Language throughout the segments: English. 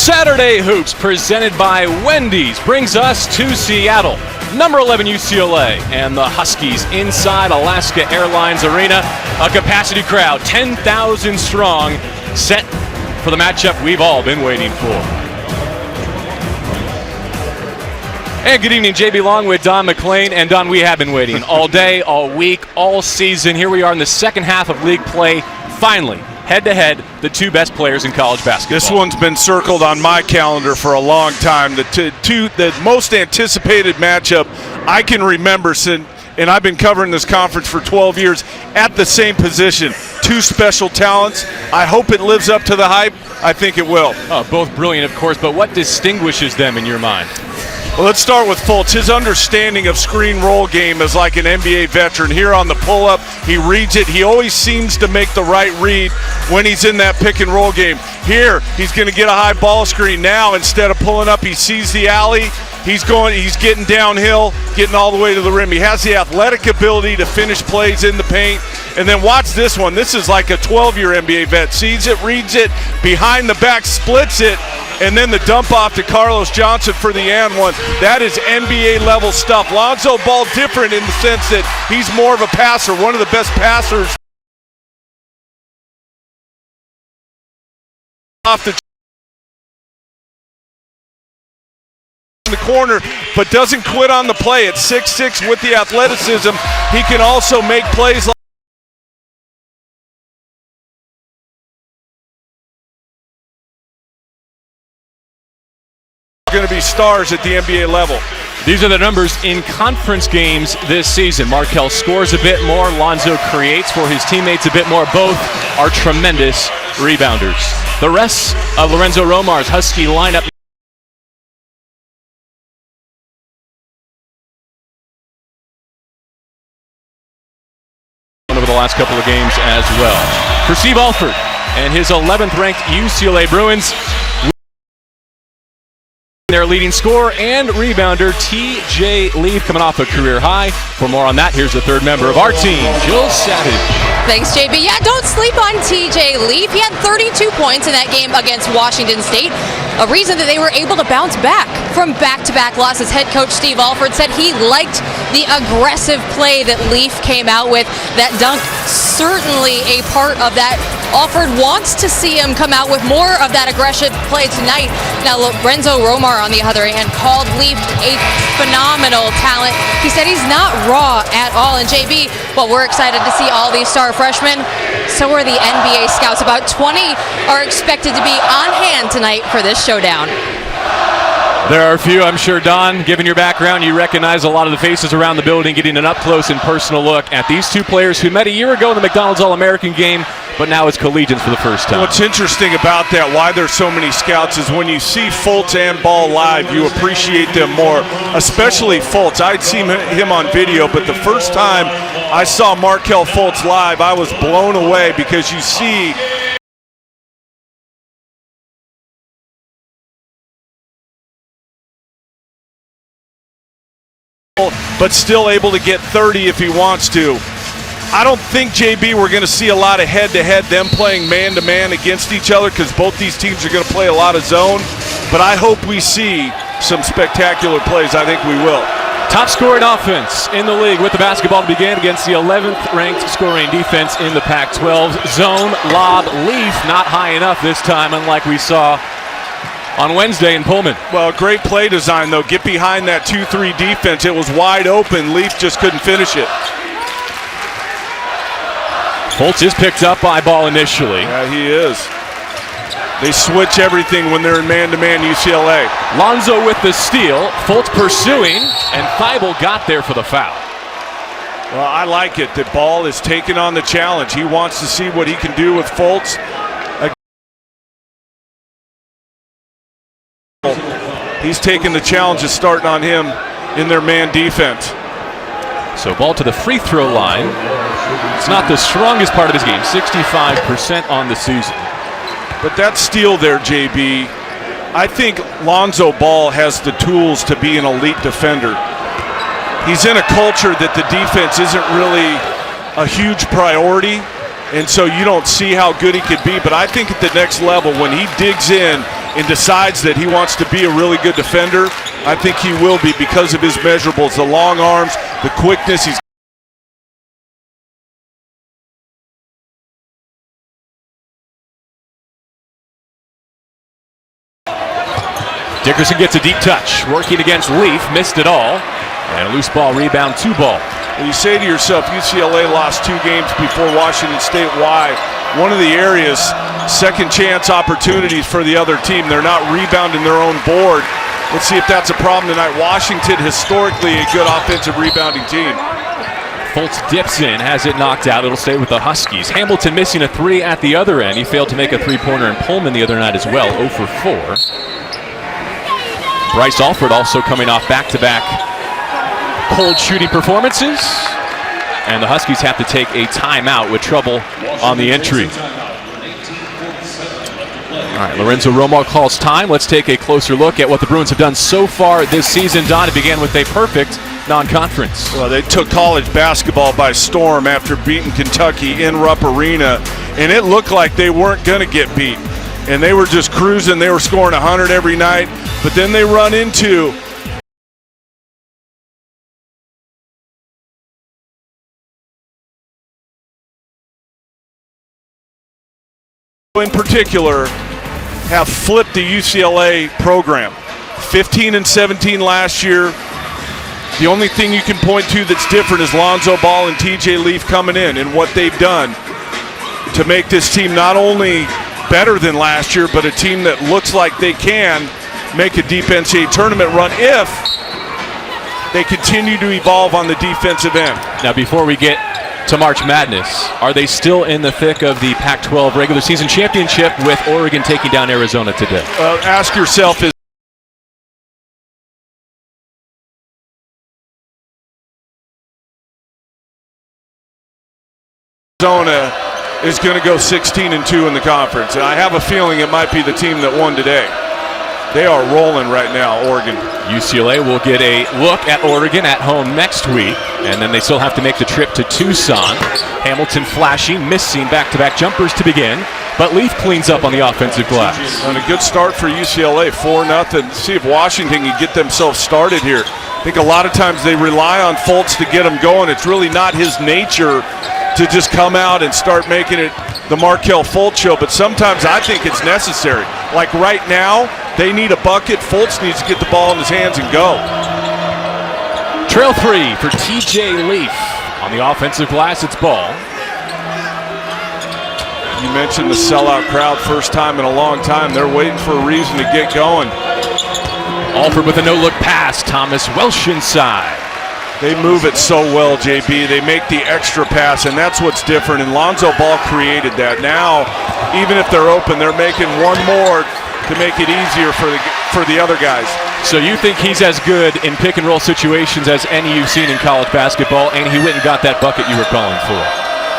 Saturday Hoops, presented by Wendy's, brings us to Seattle. Number 11 UCLA and the Huskies inside Alaska Airlines Arena. A capacity crowd, 10,000 strong, set for the matchup we've all been waiting for. And good evening, JB Long with Don McClain. And Don, we have been waiting all day, all week, all season. Here we are in the second half of league play. Finally, head-to-head, the two best players in college basketball. This one's been circled on my calendar for a long time. The most anticipated matchup I can remember since, and I've been covering this conference for 12 years, at the same position. Two special talents. I hope it lives up to the hype. I think it will. Oh, both brilliant, of course, but what distinguishes them in your mind? Well, let's start with Fultz. His understanding of screen roll game is like an NBA veteran. Here on the pull-up, he reads it. He always seems to make the right read when he's in that pick and roll game. Here, he's going to get a high ball screen. Now, instead of pulling up, he sees the alley. He's getting downhill, getting all the way to the rim. He has the athletic ability to finish plays in the paint. And then watch this one. This is like a 12-year NBA vet. Sees it, reads it, behind the back, splits it, and then the dump off to Carlos Johnson for the and one. That is NBA-level stuff. Lonzo Ball different in the sense that he's more of a passer, one of the best passers off the corner, but doesn't quit on the play. At 6'6" with the athleticism, he can also make plays like going to be stars at the NBA level. These are the numbers in conference games this season. Markelle scores a bit more. Lonzo creates for his teammates a bit more. Both are tremendous rebounders. The rest of Lorenzo Romar's Husky lineup over the last couple of games as well. For Steve Alford and his 11th ranked UCLA Bruins, their leading scorer and rebounder, TJ Leaf, coming off a career high. For more on that, here's the third member of our team, Jill Savage. Thanks, JB. Yeah, don't sleep on TJ Leaf. He had 32 points in that game against Washington State. A reason that they were able to bounce back from back-to-back losses. Head coach Steve Alford said he liked the aggressive play that Leaf came out with. That dunk, certainly a part of that. Alford wants to see him come out with more of that aggressive play tonight. Now, Lorenzo Romar, on the other hand, called Leaf a phenomenal talent. He said he's not raw at all. And JB, well, we're excited to see all these star freshmen. So are the NBA scouts. About 20 are expected to be on hand tonight for this showdown. There are a few, I'm sure, Don, given your background, you recognize a lot of the faces around the building, getting an up-close and personal look at these two players who met a year ago in the McDonald's All-American game, but now it's collegians for the first time. What's interesting about that, why there's so many scouts, is when you see Fultz and Ball live, you appreciate them more, especially Fultz. I'd seen him on video, but the first time I saw Markelle Fultz live, I was blown away because you see but still able to get 30 if he wants to. I don't think, JB, we're going to see a lot of head-to-head, them playing man-to-man against each other, because both these teams are going to play a lot of zone. But I hope we see some spectacular plays. I think we will. Top scoring offense in the league with the basketball to begin against the 11th ranked scoring defense in the Pac-12. Zone, lob, Leaf, not high enough this time, unlike we saw on Wednesday in Pullman. Well, great play design, though. Get behind that 2-3 defense. It was wide open. Leaf just couldn't finish it. Fultz is picked up by Ball initially. Yeah, he is. They switch everything when they're in man-to-man UCLA. Lonzo with the steal. Fultz pursuing, and Thibault got there for the foul. Well, I like it that Ball is taking on the challenge. He wants to see what he can do with Fultz. He's taking the challenge of starting on him in their man defense. So Ball to the free throw line. It's not the strongest part of his game, 65% on the season. But that steal there, JB, I think Lonzo Ball has the tools to be an elite defender. He's in a culture that the defense isn't really a huge priority, and so you don't see how good he could be. But I think at the next level, when he digs in and decides that he wants to be a really good defender, I think he will be because of his measurables, the long arms, the quickness. He's Dickerson gets a deep touch, working against Leaf, missed it all, and a loose ball rebound, 2-ball. You say to yourself, UCLA lost 2 games before Washington State. Why? One of the areas, second chance opportunities for the other team. They're not rebounding their own board. Let's see if that's a problem tonight. Washington, historically a good offensive rebounding team. Fultz dips in, has it knocked out. It'll stay with the Huskies. Hamilton missing a 3 at the other end. He failed to make a 3-pointer in Pullman the other night as well, 0 for 4. Bryce Alford also coming off back-to-back cold shooting performances. And the Huskies have to take a timeout with trouble on the entry. All right, Lorenzo Romar calls time. Let's take a closer look at what the Bruins have done so far this season. Don, it began with a perfect non-conference. Well, they took college basketball by storm after beating Kentucky in Rupp Arena, and it looked like they weren't going to get beat. And they were just cruising. They were scoring 100 every night. But then they run into in particular have flipped the UCLA program. 15-17 last year. The only thing you can point to that's different is Lonzo Ball and TJ Leaf coming in and what they've done to make this team not only better than last year, but a team that looks like they can make a deep NCAA tournament run if they continue to evolve on the defensive end. Now, before we get to March Madness, are they still in the thick of the Pac-12 regular season championship with Oregon taking down Arizona today? Ask yourself, is Arizona is going to go 16-2 in the conference, and I have a feeling it might be the team that won today. They are rolling right now, Oregon. UCLA will get a look at Oregon at home next week, and then they still have to make the trip to Tucson. Hamilton flashing, missing back-to-back jumpers to begin, but Leaf cleans up on the offensive glass. And a good start for UCLA, 4-0. See if Washington can get themselves started here. I think a lot of times they rely on Fultz to get them going. It's really not his nature to just come out and start making it the Markelle Fultz show, but sometimes I think it's necessary. Like right now, they need a bucket. Fultz needs to get the ball in his hands and go. Trail 3 for TJ Leaf. On the offensive glass, it's ball. You mentioned the sellout crowd, first time in a long time. They're waiting for a reason to get going. Alford with a no-look pass. Thomas Welsh inside. They move it so well, JB. They make the extra pass, and that's what's different. And Lonzo Ball created that. Now, even if they're open, they're making one more to make it easier for the other guys. So you think he's as good in pick-and-roll situations as any you've seen in college basketball, and he went and got that bucket you were calling for?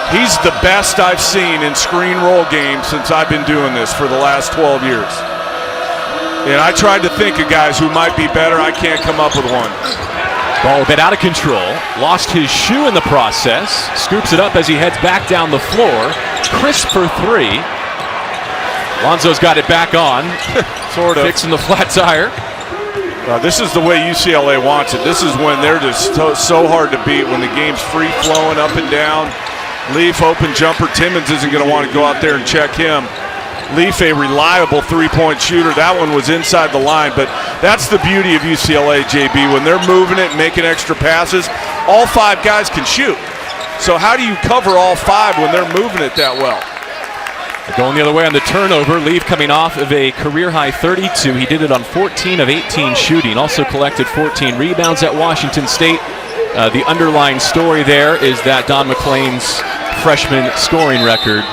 He's the best I've seen in screen roll games since I've been doing this for the last 12 years. And I tried to think of guys who might be better. I can't come up with one. Ball a bit out of control. Lost his shoe in the process. Scoops it up as he heads back down the floor. Crisp for 3. Lonzo's got it back on. Sort of. Fixing the flat tire. This is the way UCLA wants it. This is when they're just so hard to beat, when the game's free-flowing up and down. Leaf open jumper. Timmons isn't going to want to go out there and check him. Leaf, a reliable three-point shooter. That one was inside the line, but that's the beauty of UCLA, JB. When they're moving it and making extra passes, all 5 guys can shoot. So how do you cover all 5 when they're moving it that well? Going the other way on the turnover. Leaf coming off of a career-high 32. He did it on 14 of 18 shooting. Also collected 14 rebounds at Washington State. The underlying story there is that Don McClain's freshman scoring record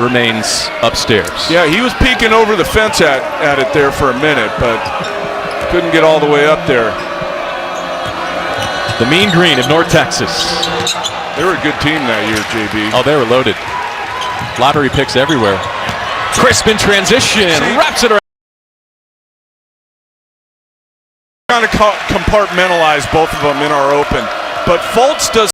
remains upstairs. Yeah, he was peeking over the fence at it there for a minute, but couldn't get all the way up there. The Mean Green of North Texas. They were a good team that year, JB. Oh, they were loaded. Lottery picks everywhere. Crisp in transition, wraps it around. Kind of compartmentalize both of them in our open, but Fultz does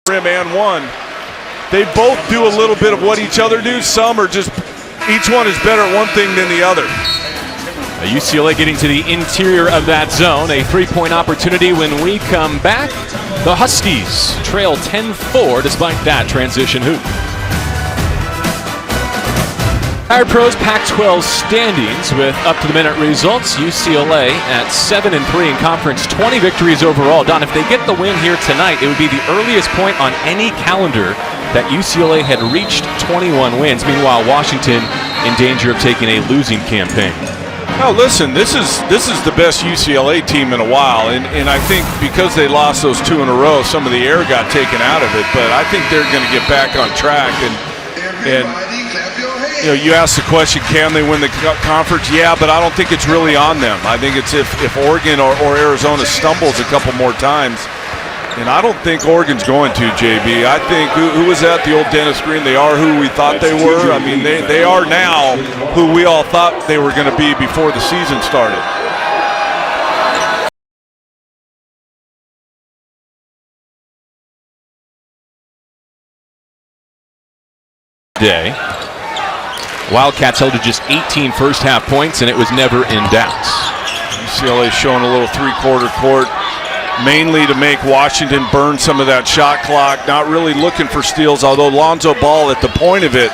rim and one. They both do a little bit of what each other do. Some are just, each one is better at one thing than the other. UCLA getting to the interior of that zone. A three-point opportunity when we come back. The Huskies trail 10-4 despite that transition hoop. Tired Pros Pac-12 standings with up-to-the-minute results. UCLA at 7-3 in conference, 20 victories overall. Don, if they get the win here tonight, it would be the earliest point on any calendar that UCLA had reached 21 wins. Meanwhile, Washington in danger of taking a losing campaign. No, listen, this is the best UCLA team in a while, and I think because they lost those two in a row, some of the air got taken out of it, but I think they're going to get back on track. And you know, you asked the question, can they win the conference? Yeah, but I don't think it's really on them. I think it's if Oregon or Arizona stumbles a couple more times, and I don't think Oregon's going to, JB. I think, who was that, the old Dennis Green? They are who we thought they were. I mean, they are now who we all thought they were going to be before the season started. Day. Wildcats held to just 18 first-half points, and it was never in doubt. UCLA showing a little three-quarter court, mainly to make Washington burn some of that shot clock, not really looking for steals, although Lonzo Ball at the point of it,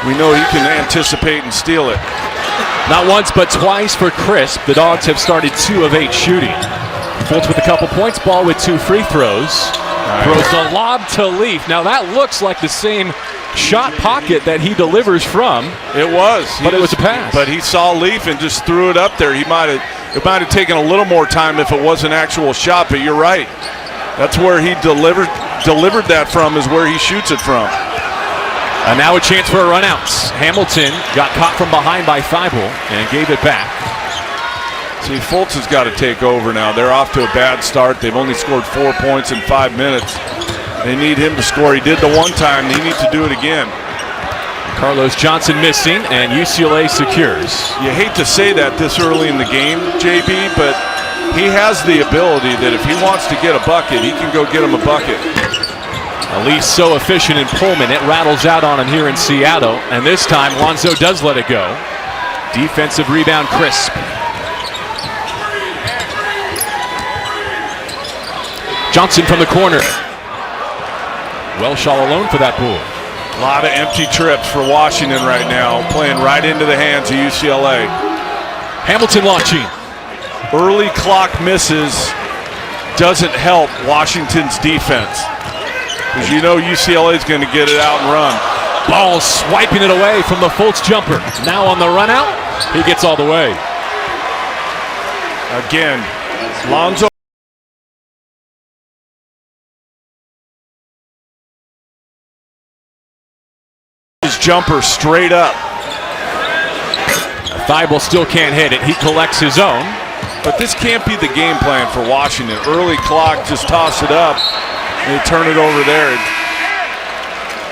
we know he can anticipate and steal it. Not once, but twice for Crisp. The Dogs have started 2 of 8 shooting. Fultz with a couple points, Ball with 2 free throws. Throws the lob to Leaf. Now that looks like the same shot pocket that he delivers from. It was. But it was a pass. But he saw Leaf and just threw it up there. It might have taken a little more time if it was an actual shot, but you're right. That's where he delivered that from, is where he shoots it from. And now a chance for a run out. Hamilton got caught from behind by Thibault and gave it back. See, Fultz has got to take over now. They're off to a bad start. They've only scored 4 points in 5 minutes. They need him to score. He did the one time. He needs to do it again. Carlos Johnson missing, and UCLA secures. You hate to say that this early in the game, JB, but he has the ability that if he wants to get a bucket, he can go get him a bucket. At least so efficient in Pullman. It rattles out on him here in Seattle, and this time Lonzo does let it go. Defensive rebound, Crisp. Johnson from the corner. Welsh all alone for that pool. A lot of empty trips for Washington right now, playing right into the hands of UCLA. Hamilton launching. Early clock misses doesn't help Washington's defense, because you know UCLA is going to get it out and run. Ball swiping it away from the Fultz jumper. Now on the run out, he gets all the way. Again, Lonzo. His jumper straight up. Thibault still can't hit it. He collects his own. But this can't be the game plan for Washington. Early clock, just toss it up, and they turn it over there.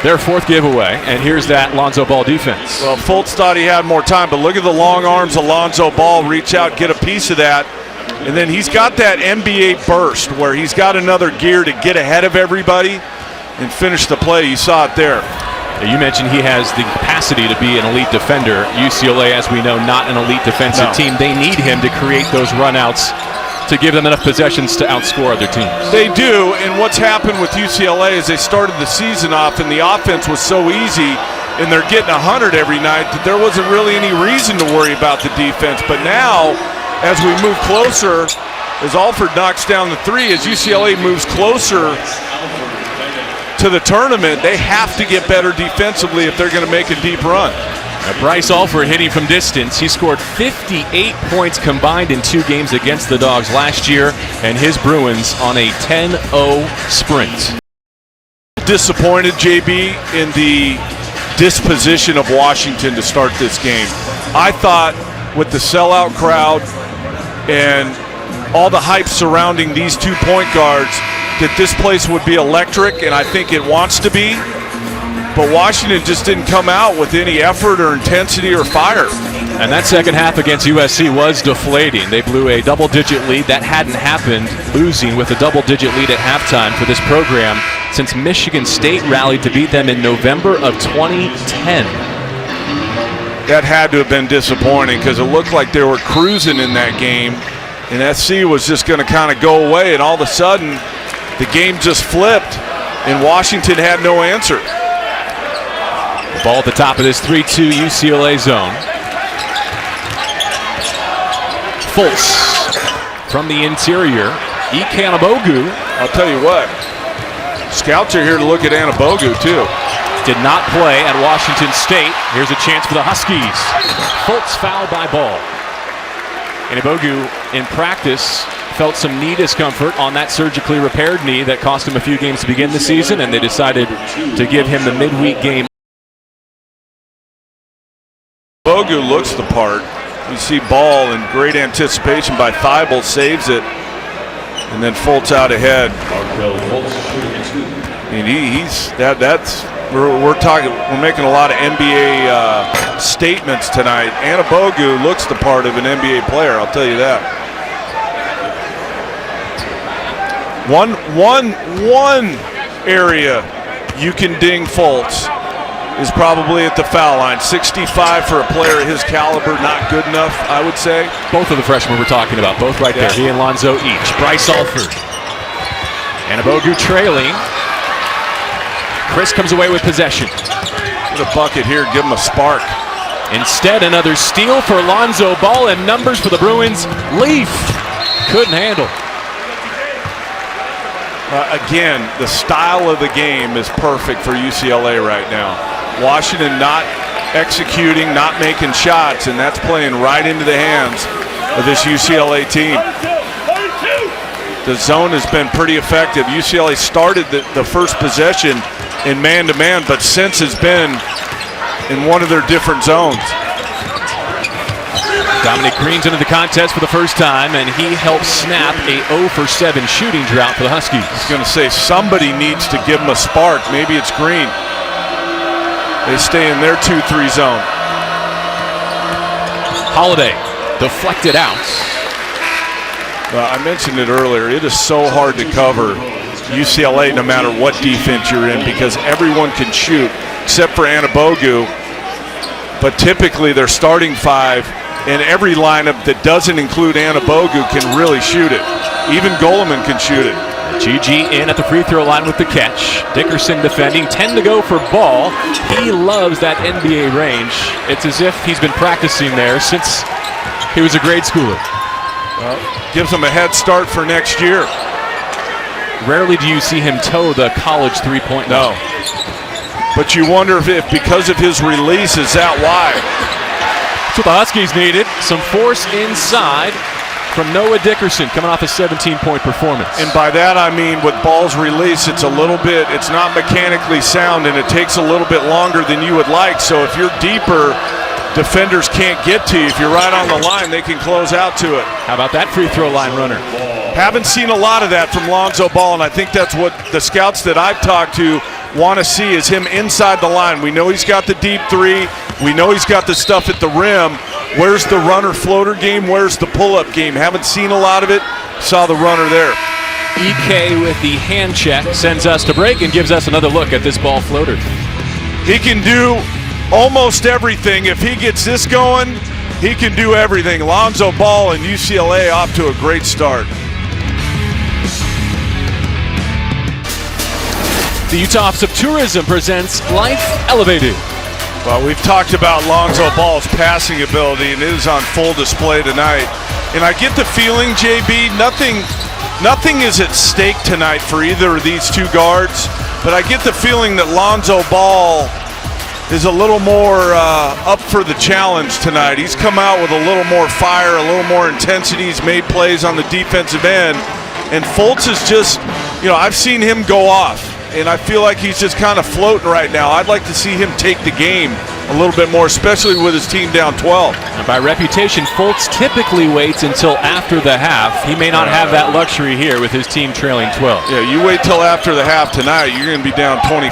Their 4th giveaway, and here's that Lonzo Ball defense. Well, Fultz thought he had more time, but look at the long arms of Lonzo Ball. Reach out, get a piece of that. And then he's got that NBA burst where he's got another gear to get ahead of everybody and finish the play. You saw it there. You mentioned he has the capacity to be an elite defender. UCLA, as we know, not an elite defensive team. They need him to create those runouts to give them enough possessions to outscore other teams. They do, and what's happened with UCLA is they started the season off and the offense was so easy and they're getting 100 every night that there wasn't really any reason to worry about the defense. But now, as we move closer, as Alford knocks down the 3, as UCLA moves closer to the tournament, they have to get better defensively if they're going to make a deep run. Now Bryce Alford hitting from distance. He scored 58 points combined in 2 games against the Dogs last year, and his Bruins on a 10-0 sprint. Disappointed, JB, in the disposition of Washington to start this game. I thought with the sellout crowd and all the hype surrounding these 2 point guards that this place would be electric, and I think it wants to be. But Washington just didn't come out with any effort or intensity or fire. And that second half against USC was deflating. They blew a double-digit lead. That hadn't happened, losing with a double-digit lead at halftime for this program since Michigan State rallied to beat them in November of 2010. That had to have been disappointing because it looked like they were cruising in that game, and SC was just going to kind of go away, and all of a sudden the game just flipped, and Washington had no answer. The ball at the top of this 3-2 UCLA zone. Fultz from the interior. Ike Anabogu. I'll tell you what, scouts are here to look at Anabogu too. Did not play at Washington State. Here's a chance for the Huskies. Fultz fouled by Ball. Anabogu in practice felt some knee discomfort on that surgically repaired knee that cost him a few games to begin the season, and they decided to give him the midweek game. Anabogu looks the part. You see Ball in great anticipation by Thibault, saves it, and then Fultz out ahead. I mean, we're making a lot of NBA statements tonight. Anabogu looks the part of an NBA player, I'll tell you that. One area you can ding Fultz is probably at the foul line. 65 for a player of his caliber, not good enough, I would say. Both of the freshmen we're talking about, both right there. He and Lonzo each. Bryce Alford. Anabogu trailing. Chris comes away with possession. Get a bucket here, give him a spark. Instead, another steal for Lonzo Ball, and numbers for the Bruins. Leaf couldn't handle. Again, the style of the game is perfect for UCLA right now. Washington not executing, not making shots, and that's playing right into the hands of this UCLA team. The zone has been pretty effective. UCLA started the first possession in man-to-man, but since has been in one of their different zones. Dominic Green's into the contest for the first time, and he helps snap a 0-for-7 shooting drought for the Huskies. I was going to say, somebody needs to give them a spark. Maybe it's Green. They stay in their 2-3 zone. Holiday deflected out. I mentioned it earlier. It is so hard to cover UCLA no matter what defense you're in because everyone can shoot except for Anabogu. But typically their starting five and every lineup that doesn't include Anabogu can really shoot it. Even Goleman can shoot it. GG in at the free throw line with the catch. Dickerson defending, 10 to go for Ball. He loves that NBA range. It's as if he's been practicing there since he was a grade schooler. Well, gives him a head start for next year. Rarely do you see him toe the college three-point line. No. But you wonder if because of his release, is that why? That's what the Huskies needed. Some force inside from Noah Dickerson coming off a 17-point performance. And by that I mean with Ball's release, it's not mechanically sound and it takes a little bit longer than you would like. So if you're deeper, defenders can't get to you. If you're right on the line, they can close out to it. How about that free throw line runner? Haven't seen a lot of that from Lonzo Ball, and I think that's what the scouts that I've talked to want to see is him inside the line. We know he's got the deep three. We know he's got the stuff at the rim. Where's the runner floater game? Where's the pull-up game? Haven't seen a lot of it. Saw the runner there. EK with the hand check sends us to break and gives us another look at this ball floater. He can do almost everything. If he gets this going, he can do everything. Lonzo Ball and UCLA off to a great start. The Utah Office of Tourism presents Life Elevated. Well, we've talked about Lonzo Ball's passing ability, and it is on full display tonight. And I get the feeling, JB, nothing is at stake tonight for either of these two guards, but I get the feeling that Lonzo Ball is a little more up for the challenge tonight. He's come out with a little more fire, a little more intensity. He's made plays on the defensive end. And Fultz is just, I've seen him go off. And I feel like he's just kind of floating right now. I'd like to see him take the game a little bit more, especially with his team down 12. And by reputation, Fultz typically waits until after the half. He may not have that luxury here with his team trailing 12. Yeah, you wait till after the half tonight, you're going to be down 25.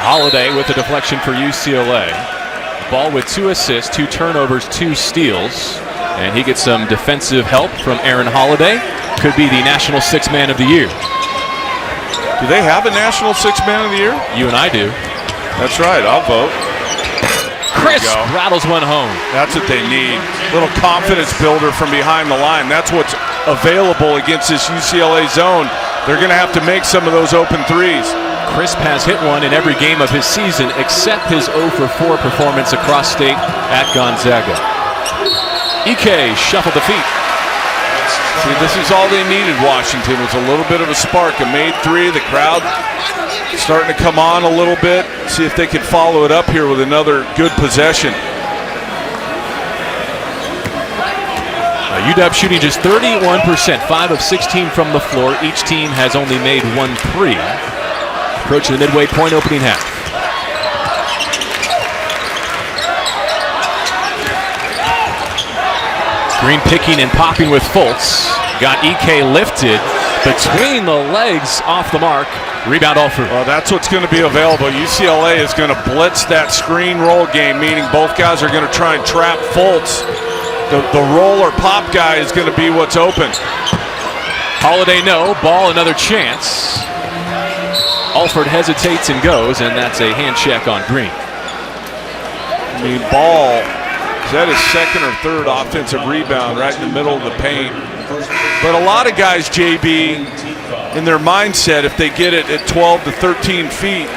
Holiday with the deflection for UCLA. Ball with 2 assists, 2 turnovers, 2 steals. And he gets some defensive help from Aaron Holiday. Could be the National Sixth Man of the Year. Do they have a National Sixth Man of the Year? You and I do. That's right, I'll vote. Chris rattles one home. That's what they need. Little confidence builder from behind the line. That's what's available against this UCLA zone. They're going to have to make some of those open threes. Crisp has hit one in every game of his season except his 0 for 4 performance across state at Gonzaga. Ike shuffled the feet. See, this is all they needed, Washington, was a little bit of a spark. A made three, the crowd starting to come on a little bit. See if they can follow it up here with another good possession. UW shooting just 31%, 5 of 16 from the floor. Each team has only made 1 3. Approaching the midway point opening half. Green picking and popping with Fultz. Got EK lifted between the legs off the mark. Rebound Alford. Well, that's what's going to be available. UCLA is going to blitz that screen roll game, meaning both guys are going to try and trap Fultz. The roll or pop guy is going to be what's open. Holiday no, Ball another chance. Alford hesitates and goes, and that's a hand check on Green. I mean, Ball, is that his second or third offensive rebound right in the middle of the paint? But a lot of guys, JB, in their mindset, if they get it at 12 to 13 feet,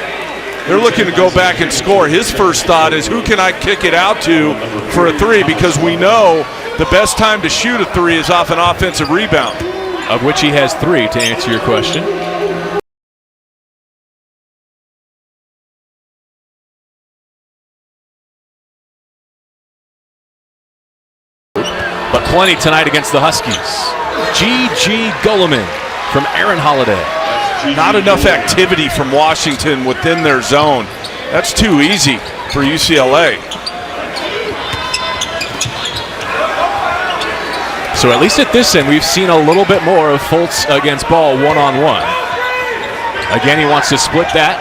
they're looking to go back and score. His first thought is, who can I kick it out to for a three? Because we know the best time to shoot a three is off an offensive rebound. Of which he has 3, to answer your question. But plenty tonight against the Huskies. G.G. Gulliman from Aaron Holiday. Not enough activity from Washington within their zone. That's too easy for UCLA. So at least at this end, we've seen a little bit more of Fultz against Ball one-on-one. Again, he wants to split that.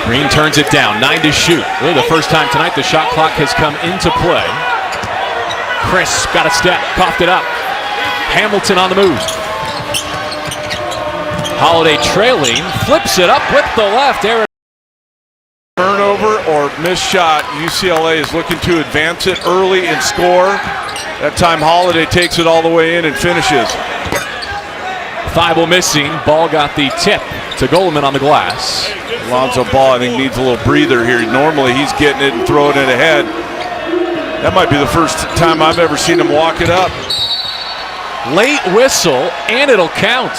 Green turns it down, 9 to shoot. Really the first time tonight the shot clock has come into play. Chris got a step, coughed it up. Hamilton on the move. Holiday trailing, flips it up with the left. Aaron. Turnover or missed shot. UCLA is looking to advance it early and score. That time Holiday takes it all the way in and finishes. Thibault missing. Ball got the tip to Goldman on the glass. Lonzo Ball, I think, needs a little breather here. Normally he's getting it and throwing it ahead. That might be the first time I've ever seen him walk it up. Late whistle, and it'll count.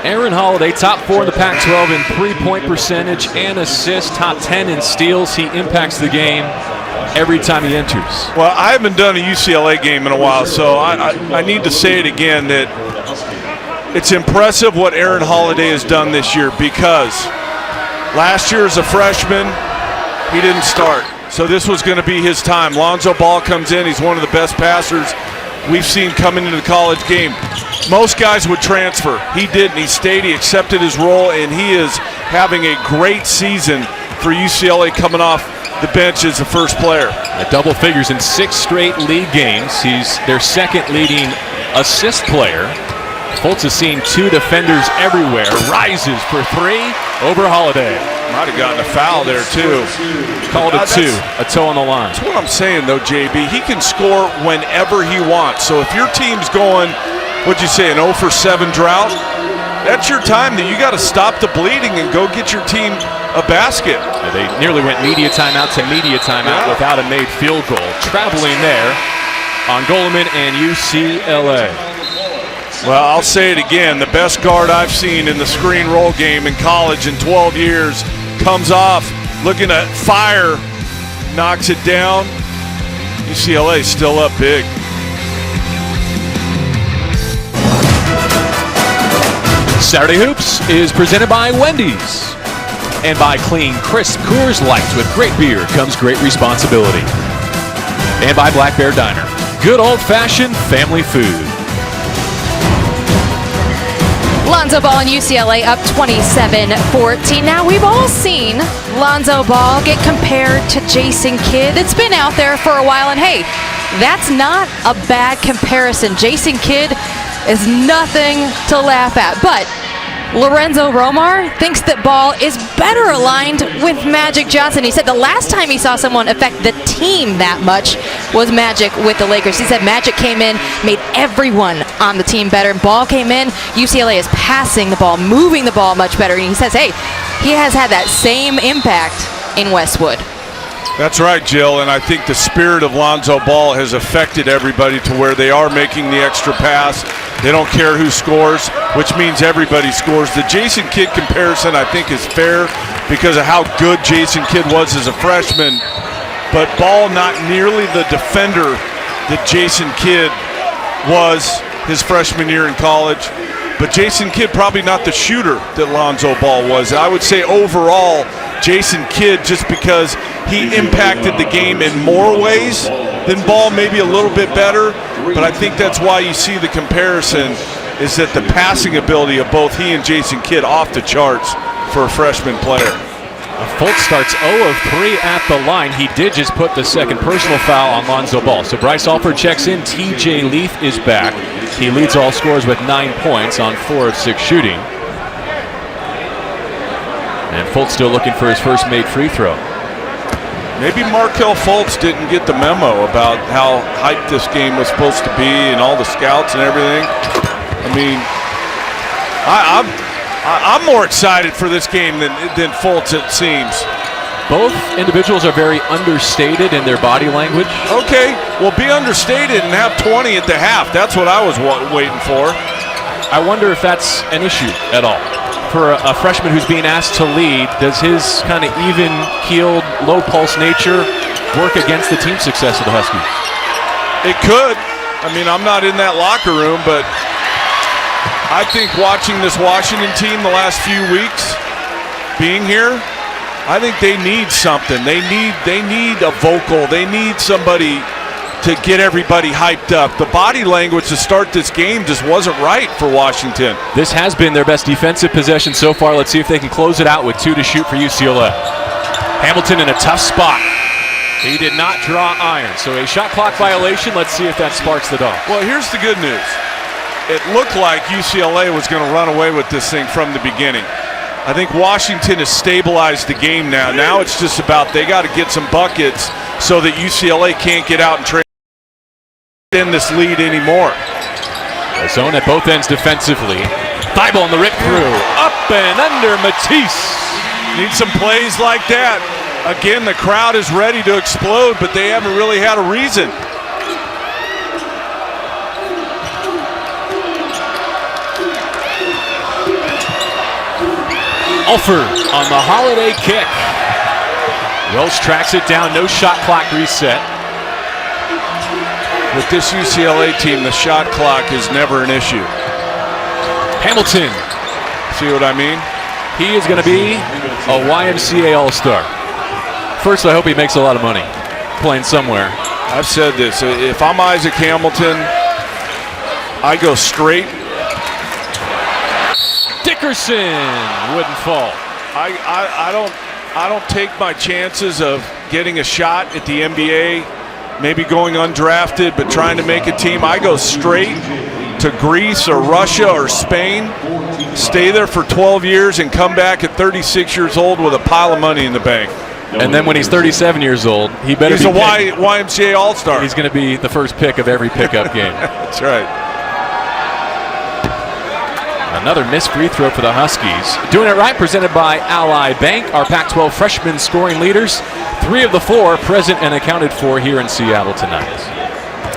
Aaron Holiday, top 4 in the Pac-12 in three-point percentage and assists, top 10 in steals. He impacts the game every time he enters. Well, I haven't done a UCLA game in a while, so I need to say it again that it's impressive what Aaron Holiday has done this year, because last year as a freshman, he didn't start. So this was going to be his time. Lonzo Ball comes in. He's one of the best passers we've seen coming into the college game. Most guys would transfer. He didn't. He stayed. He accepted his role, and he is having a great season for UCLA coming off the bench as the first player. At double figures in 6 straight league games. He's their second leading assist player. Fultz has seen 2 defenders everywhere. Rises for 3 over Holiday. Might have gotten a foul there, too. Called a 2, a toe on the line. That's what I'm saying, though, JB. He can score whenever he wants. So if your team's going, what'd you say, an 0 for 7 drought? That's your time that you got to stop the bleeding and go get your team a basket. They nearly went media timeout to media timeout without a made field goal. Traveling there on Goldman and UCLA. Well, I'll say it again. The best guard I've seen in the screen roll game in college in 12 years comes off, looking at fire, knocks it down. UCLA still up big. Saturday Hoops is presented by Wendy's and by clean, crisp Coors Light. With great beer comes great responsibility. And by Black Bear Diner. Good old-fashioned family food. Lonzo Ball and UCLA up 27-14. Now, we've all seen Lonzo Ball get compared to Jason Kidd. It's been out there for a while, and hey, that's not a bad comparison. Jason Kidd is nothing to laugh at, but Lorenzo Romar thinks that Ball is better aligned with Magic Johnson. He said the last time he saw someone affect the team that much was Magic with the Lakers. He said Magic came in, made everyone on the team better. Ball came in, UCLA is passing the ball, moving the ball much better. And he says, hey, he has had that same impact in Westwood. That's right, Jill, and I think the spirit of Lonzo Ball has affected everybody to where they are making the extra pass. They don't care who scores, which means everybody scores. The Jason Kidd comparison, I think, is fair because of how good Jason Kidd was as a freshman, but Ball not nearly the defender that Jason Kidd was his freshman year in college. But Jason Kidd probably not the shooter that Lonzo Ball was. I would say overall, Jason Kidd, just because he impacted the game in more ways than Ball, maybe a little bit better. But I think that's why you see the comparison is that the passing ability of both he and Jason Kidd off the charts for a freshman player. Fultz starts 0 of 3 at the line. He did just put the second personal foul on Lonzo Ball. So Bryce Alford checks in. TJ Leaf is back. He leads all scorers with 9 points on 4 of 6 shooting. And Fultz still looking for his first made free throw. Maybe Markelle Fultz didn't get the memo about how hyped this game was supposed to be and all the scouts and everything. I mean, I'm more excited for this game than Fultz, it seems. Both individuals are very understated in their body language. Okay, well, be understated and have 20 at the half. That's what I was waiting for. I wonder if that's an issue at all. For a freshman who's being asked to lead, does his kind of even-keeled, low-pulse nature work against the team success of the Huskies? It could. I mean, I'm not in that locker room, but I think watching this Washington team the last few weeks, being here, I think they need something. They need a vocal. They need somebody to get everybody hyped up. The body language to start this game just wasn't right for Washington. This has been their best defensive possession so far. Let's see if they can close it out with 2 to shoot for UCLA. Hamilton in a tough spot. He did not draw iron, so a shot clock violation. Let's see if that sparks the Dogs. Well, here's the good news. It looked like UCLA was going to run away with this thing from the beginning. I think Washington has stabilized the game now. Now it's just about they got to get some buckets so that UCLA can't get out and trade in this lead anymore. A zone at both ends defensively. Thibault on the rip through. Up and under Matisse. Need some plays like that. Again, the crowd is ready to explode, but they haven't really had a reason. Alford on the holiday kick. Welsh tracks it down, no shot clock reset. With this UCLA team, the shot clock is never an issue. Hamilton. See what I mean? He is going to be a YMCA All-Star. First, I hope he makes a lot of money playing somewhere. I've said this. If I'm Isaac Hamilton, I go straight. Dickerson wouldn't fall. I don't take my chances of getting a shot at the NBA, maybe going undrafted, but trying to make a team. I go straight to Greece or Russia or Spain, stay there for 12 years, and come back at 36 years old with a pile of money in the bank. And then when he's 37 years old, he better be a YMCA All-Star. He's going to be the first pick of every pickup game. That's right. Another missed free throw for the Huskies. Doing it right, presented by Ally Bank, our Pac-12 freshman scoring leaders. 3 of the 4 present and accounted for here in Seattle tonight.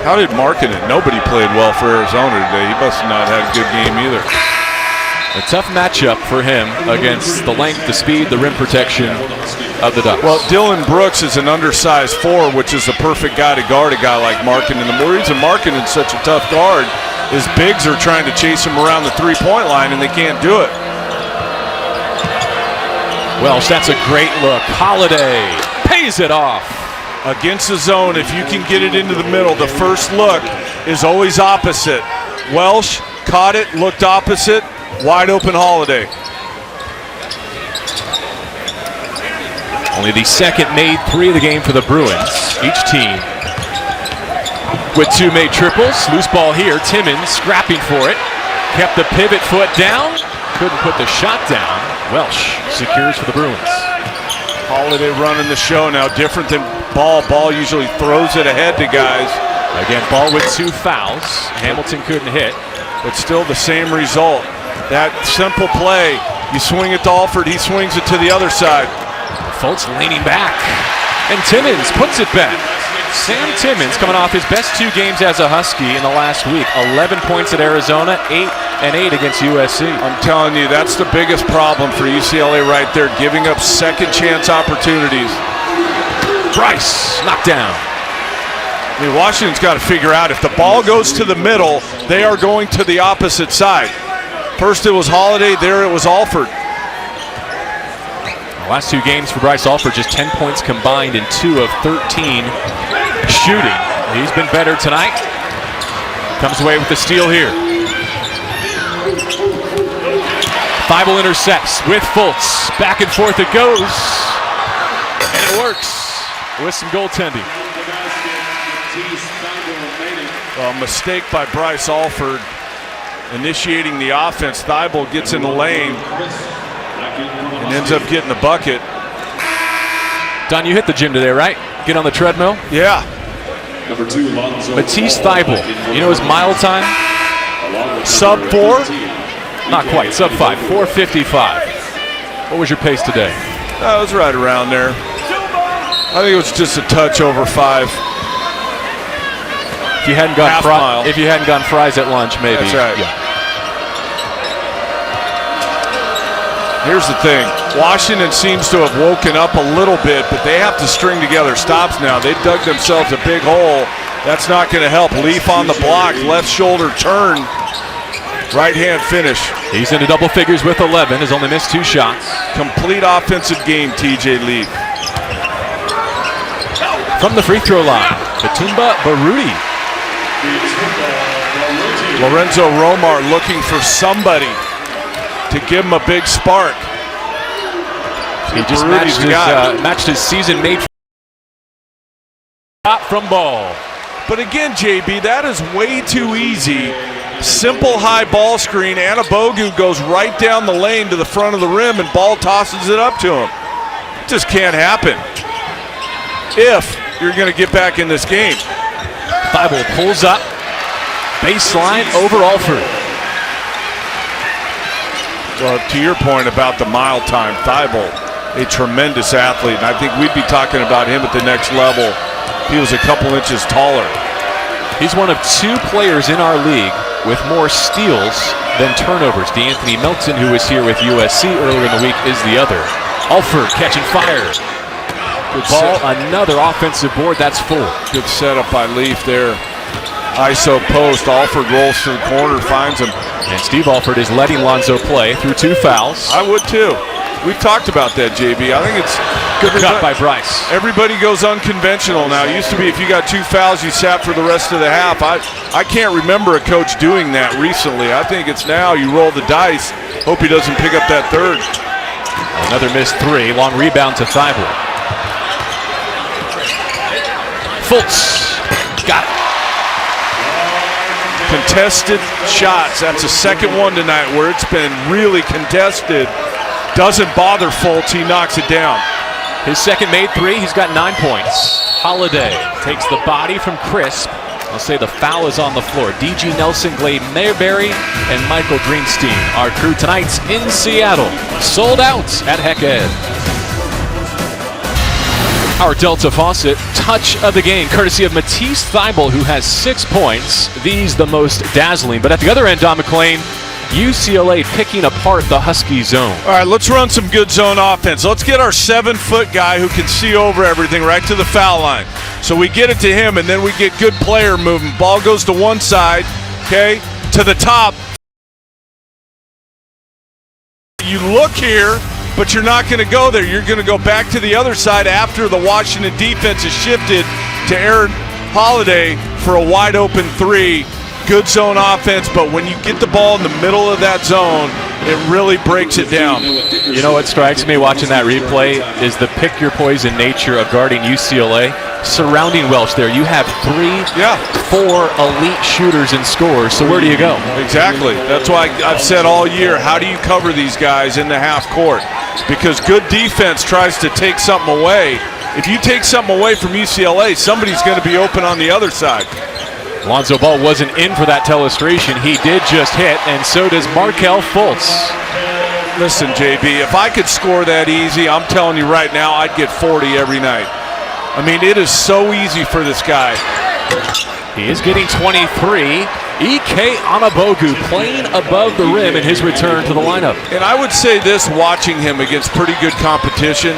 How did Markkanen? Nobody played well for Arizona today. He must have not had a good game either. A tough matchup for him against the length, the speed, the rim protection of the Ducks. Well, Dylan Brooks is an undersized 4, which is the perfect guy to guard a guy like Markkanen. The reason Markkanen's such a tough guard is bigs are trying to chase him around the three-point line, and they can't do it. Welsh, that's a great look. Holiday pays it off. Against the zone, if you can get it into the middle, the first look is always opposite. Welsh caught it, looked opposite, Wide open Holiday. Only the second made three of the game for the Bruins. Each team with two made triples. Loose ball here. Timmons scrapping for it. Kept the pivot foot down. Couldn't put the shot down. Welsh secures for the Bruins. Holiday running the show now. Different than Ball. Ball usually throws it ahead to guys. Again, Ball with two fouls. Hamilton couldn't hit. But still the same result. That simple play. You swing it to Alford. He swings it to the other side. Fultz leaning back. And Timmons puts it back. Sam Timmons coming off his best two games as a Husky in the last week. 11 points at Arizona, 8 against USC. I'm telling you, that's the biggest problem for UCLA right there, giving up second chance opportunities. Bryce knocked down. I mean, Washington's got to figure out if the ball goes to the middle, they are going to the opposite side. First it was Holiday, there it was Alford. The last two games for Bryce Alford, just 10 points combined in 2 of 13 shooting. He's been better tonight. Comes away with the steal here. Thibault intercepts with Fultz. Back and forth it goes. And it works with some goaltending. A mistake by Bryce Alford initiating the offense. Thibault gets in the lane and ends up getting the bucket. Don, you hit the gym today, right? Get on the treadmill? Yeah. Number 2, Lonzo. Matisse Thibault. You know his mile time? Sub 4? Not quite. Sub 5. 4:55. What was your pace today? That was right around there. I think it was just a touch over 5. If you hadn't gone Half mile. if you hadn't gone fries at lunch, maybe. That's right. Yeah. Here's the thing. Washington seems to have woken up a little bit, but they have to string together stops now. They dug themselves a big hole. That's not going to help. Leaf on the block, left shoulder turn, right hand finish. He's into double figures with 11. Has only missed 2 shots. Complete offensive game, TJ Leaf. From the free throw line, Batumba Baruti. Lorenzo Romar looking for somebody to give him a big spark. He just matched his season made shot from Ball. But again, JB, that is way too easy. Simple high ball screen. Anabogu goes right down the lane to the front of the rim and Ball tosses it up to him. It just can't happen if you're going to get back in this game. Thibault pulls up, baseline over Alford. Well, to your point about the mile time, Thibault, a tremendous athlete, and I think we'd be talking about him at the next level if he was a couple inches taller. He's one of 2 players in our league with more steals than turnovers. DeAnthony Melton, who was here with USC earlier in the week, is the other. Alford catching fire. Good Ball, another offensive board, that's 4. Good setup by Leaf there. ISO post, Alford rolls to the corner, finds him. And Steve Alford is letting Lonzo play through 2 fouls. I would too. We've talked about that, JB. I think it's Good cut by Bryce. Everybody goes unconventional now. It used to be if you got 2 fouls, you sat for the rest of the half. I can't remember a coach doing that recently. I think it's now you roll the dice, hope he doesn't pick up that 3rd. Another missed 3, long rebound to Thibault. Fultz got it. Contested shots. That's the second one tonight where it's been really contested. Doesn't bother Fultz. He knocks it down. His second made 3. He's got 9 points. Holiday takes the body from Crisp. I'll say the foul is on the floor. D.G. Nelson, Glade Mayberry, and Michael Greenstein. Our crew tonight's in Seattle. Sold out at Heck Ed. Our Delta Faucet touch of the game, courtesy of Matisse Thibault, who has 6 points. These the most dazzling. But at the other end, Don McClain, UCLA picking apart the Husky zone. All right, let's run some good zone offense. Let's get our 7-foot guy who can see over everything right to the foul line. So we get it to him, and then we get good player movement. Ball goes to one side, okay, to the top. You look here, but you're not going to go there. You're going to go back to the other side after the Washington defense has shifted to Aaron Holiday for a wide open 3. good zone offense, but when you get the ball in the middle of that zone, it really breaks it down. You know what strikes me watching that replay is the pick-your-poison nature of guarding UCLA. Surrounding Welsh there, you have 4 elite shooters and scorers, so where do you go? Exactly. That's why I've said all year, how do you cover these guys in the half court? Because good defense tries to take something away. If you take something away from UCLA, somebody's going to be open on the other side. Lonzo Ball wasn't in for that telestration. He did just hit, and so does Markelle Fultz. Listen, JB, if I could score that easy, I'm telling you right now, I'd get 40 every night. I mean, it is so easy for this guy. He is getting 23. Ike Anabogu playing above the rim in his return to the lineup. And I would say this, watching him against pretty good competition,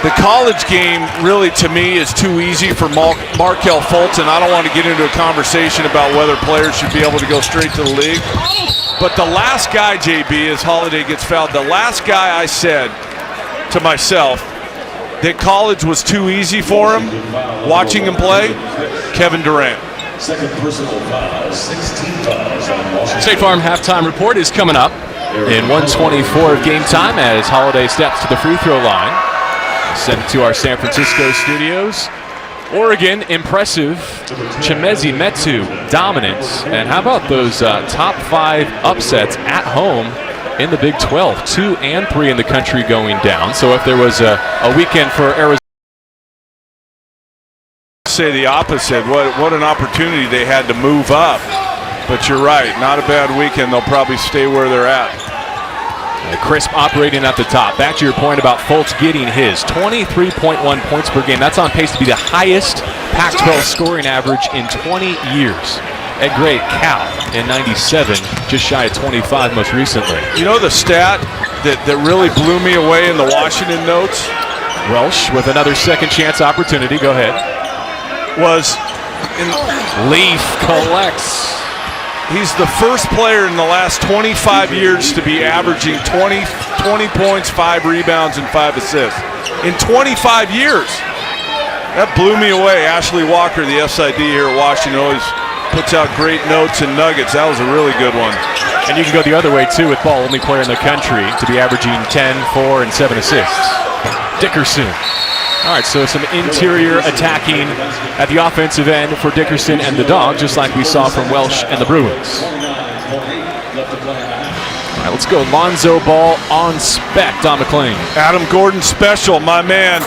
the college game really, to me, is too easy for Markelle Fultz, and I don't want to get into a conversation about whether players should be able to go straight to the league. But the last guy, JB, as Holiday gets fouled, the last guy I said to myself that college was too easy for him, watching him play, Kevin Durant. Second personal foul, 16 fouls on Washington. State Farm halftime report is coming up in 1:24 of game time as Holiday steps to the free throw line. Send it to our San Francisco studios. Oregon, impressive. Chimezie Metu, dominance. And how about those top 5 upsets at home in the Big 12? 2 and 3 in the country going down. So if there was a weekend for Arizona. Say the opposite. What an opportunity they had to move up. But you're right, not a bad weekend. They'll probably stay where they're at. Crisp operating at the top. Back to your point about Fultz getting his 23.1 points per game. That's on pace to be the highest Pac-12 scoring average in 20 years. Ed Gray, Cal in 97, just shy of 25 most recently. You know the stat that really blew me away in the Washington notes? Welsh with another second chance opportunity. Go ahead. Was Leaf collects. He's the first player in the last 25 years to be averaging 20 points, 5 rebounds, and 5 assists. In 25 years. That blew me away. Ashley Walker, the SID here at Washington, always puts out great notes and nuggets. That was a really good one. And you can go the other way, too, with Ball, only player in the country to be averaging 10, 4, and 7 assists. Dickerson. All right, so some interior attacking at the offensive end for Dickerson and the Dog, just like we saw from Welsh and the Bruins. All right, let's go Lonzo Ball on spec, Don McClain. Adam Gordon special, my man.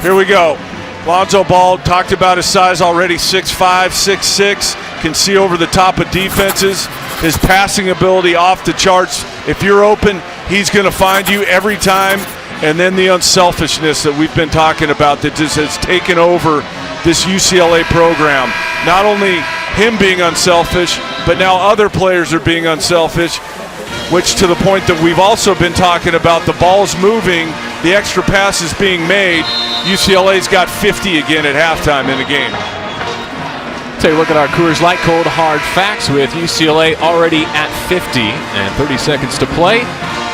Here we go. Lonzo Ball, talked about his size already, 6'5", 6'6", can see over the top of defenses. His passing ability off the charts. If you're open, he's going to find you every time. And then the unselfishness that we've been talking about that just has taken over this UCLA program. Not only him being unselfish, but now other players are being unselfish, which to the point that we've also been talking about, the ball's moving, the extra pass is being made. UCLA's got 50 again at halftime in the game. Take a look at our Coors Light Cold Hard Facts with UCLA already at 50 and 30 seconds to play.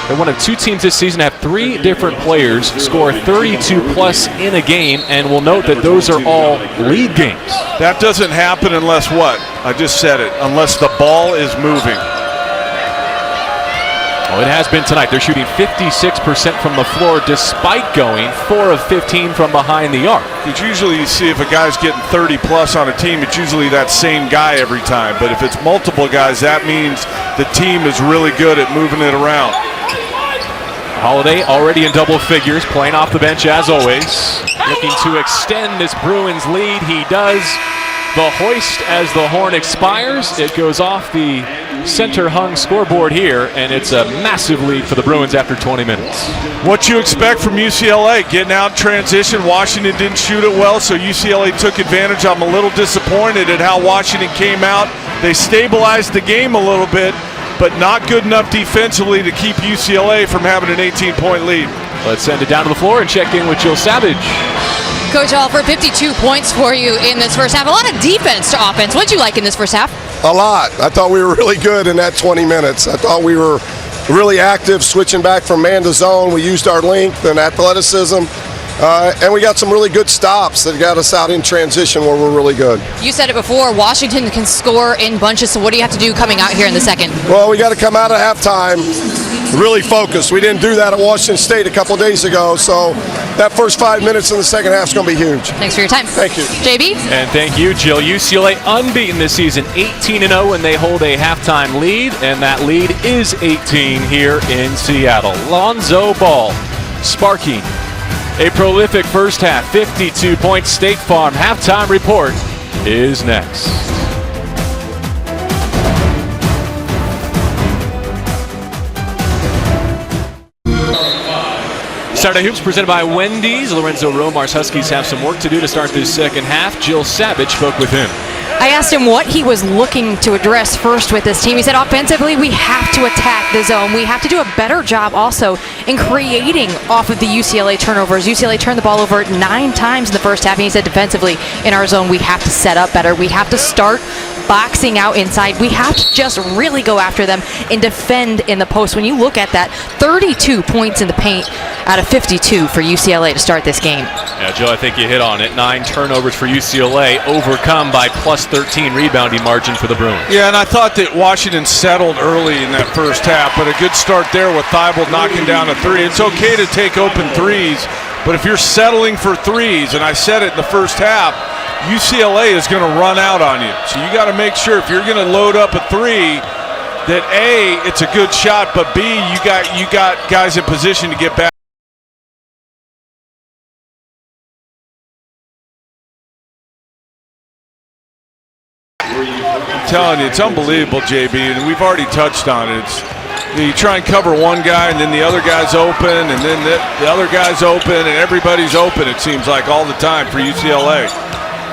They're one of 2 teams this season to have 3 different players score 32-plus in a game, and we'll note that those are all league games. That doesn't happen unless what? I just said it. Unless the ball is moving. Well, it has been tonight. They're shooting 56% from the floor despite going 4 of 15 from behind the arc. Because usually you see if a guy's getting 30-plus on a team, it's usually that same guy every time. But if it's multiple guys, that means the team is really good at moving it around. Holiday already in double figures, playing off the bench as always. Looking to extend this Bruins lead. He does. The hoist as the horn expires. It goes off the center-hung scoreboard here, and it's a massive lead for the Bruins after 20 minutes. What you expect from UCLA, getting out in transition. Washington didn't shoot it well, so UCLA took advantage. I'm a little disappointed at how Washington came out. They stabilized the game a little bit, but not good enough defensively to keep UCLA from having an 18-point lead. Let's send it down to the floor and check in with Jill Savage. Coach Alford, 52 points for you in this first half. A lot of defense to offense. What'd you like in this first half? A lot. I thought we were really good in that 20 minutes. I thought we were really active, switching back from man to zone. We used our length and athleticism And we got some really good stops that got us out in transition where we're really good. You said it before, Washington can score in bunches, so what do you have to do coming out here in the second? Well, we got to come out at halftime really focused. We didn't do that at Washington State a couple days ago, so that first 5 minutes in the second half is going to be huge. Thanks for your time. Thank you. JB? And thank you, Jill. UCLA unbeaten this season, 18-0, and they hold a halftime lead, and that lead is 18 here in Seattle. Lonzo Ball sparking a prolific first half, 52 points. State Farm halftime report is next. Saturday Hoops presented by Wendy's. Lorenzo Romar's Huskies have some work to do to start this second half. Jill Savage spoke with him. I asked him what he was looking to address first with this team. He said offensively, we have to attack the zone. We have to do a better job also in creating off of the UCLA turnovers. UCLA turned the ball over 9 times in the first half, and he said defensively in our zone, we have to set up better. We have to start boxing out inside. We have to just really go after them and defend in the post. When you look at that, 32 points in the paint out of 52 for UCLA to start this game. Yeah, Joe, I think you hit on it. 9 turnovers for UCLA, overcome by plus 13 rebounding margin for the Bruins. Yeah, and I thought that Washington settled early in that first half, but a good start there with Thibault knocking down a 3. It's okay to take open threes, but if you're settling for threes, and I said it in the first half, UCLA is going to run out on you. So you got to make sure if you're going to load up a 3 that A, it's a good shot, but B, you got guys in position to get back. I'm telling you, it's unbelievable, JB, and we've already touched on it. You try and cover one guy, and then the other guy's open, and then the other guy's open, and everybody's open, it seems like, all the time for UCLA.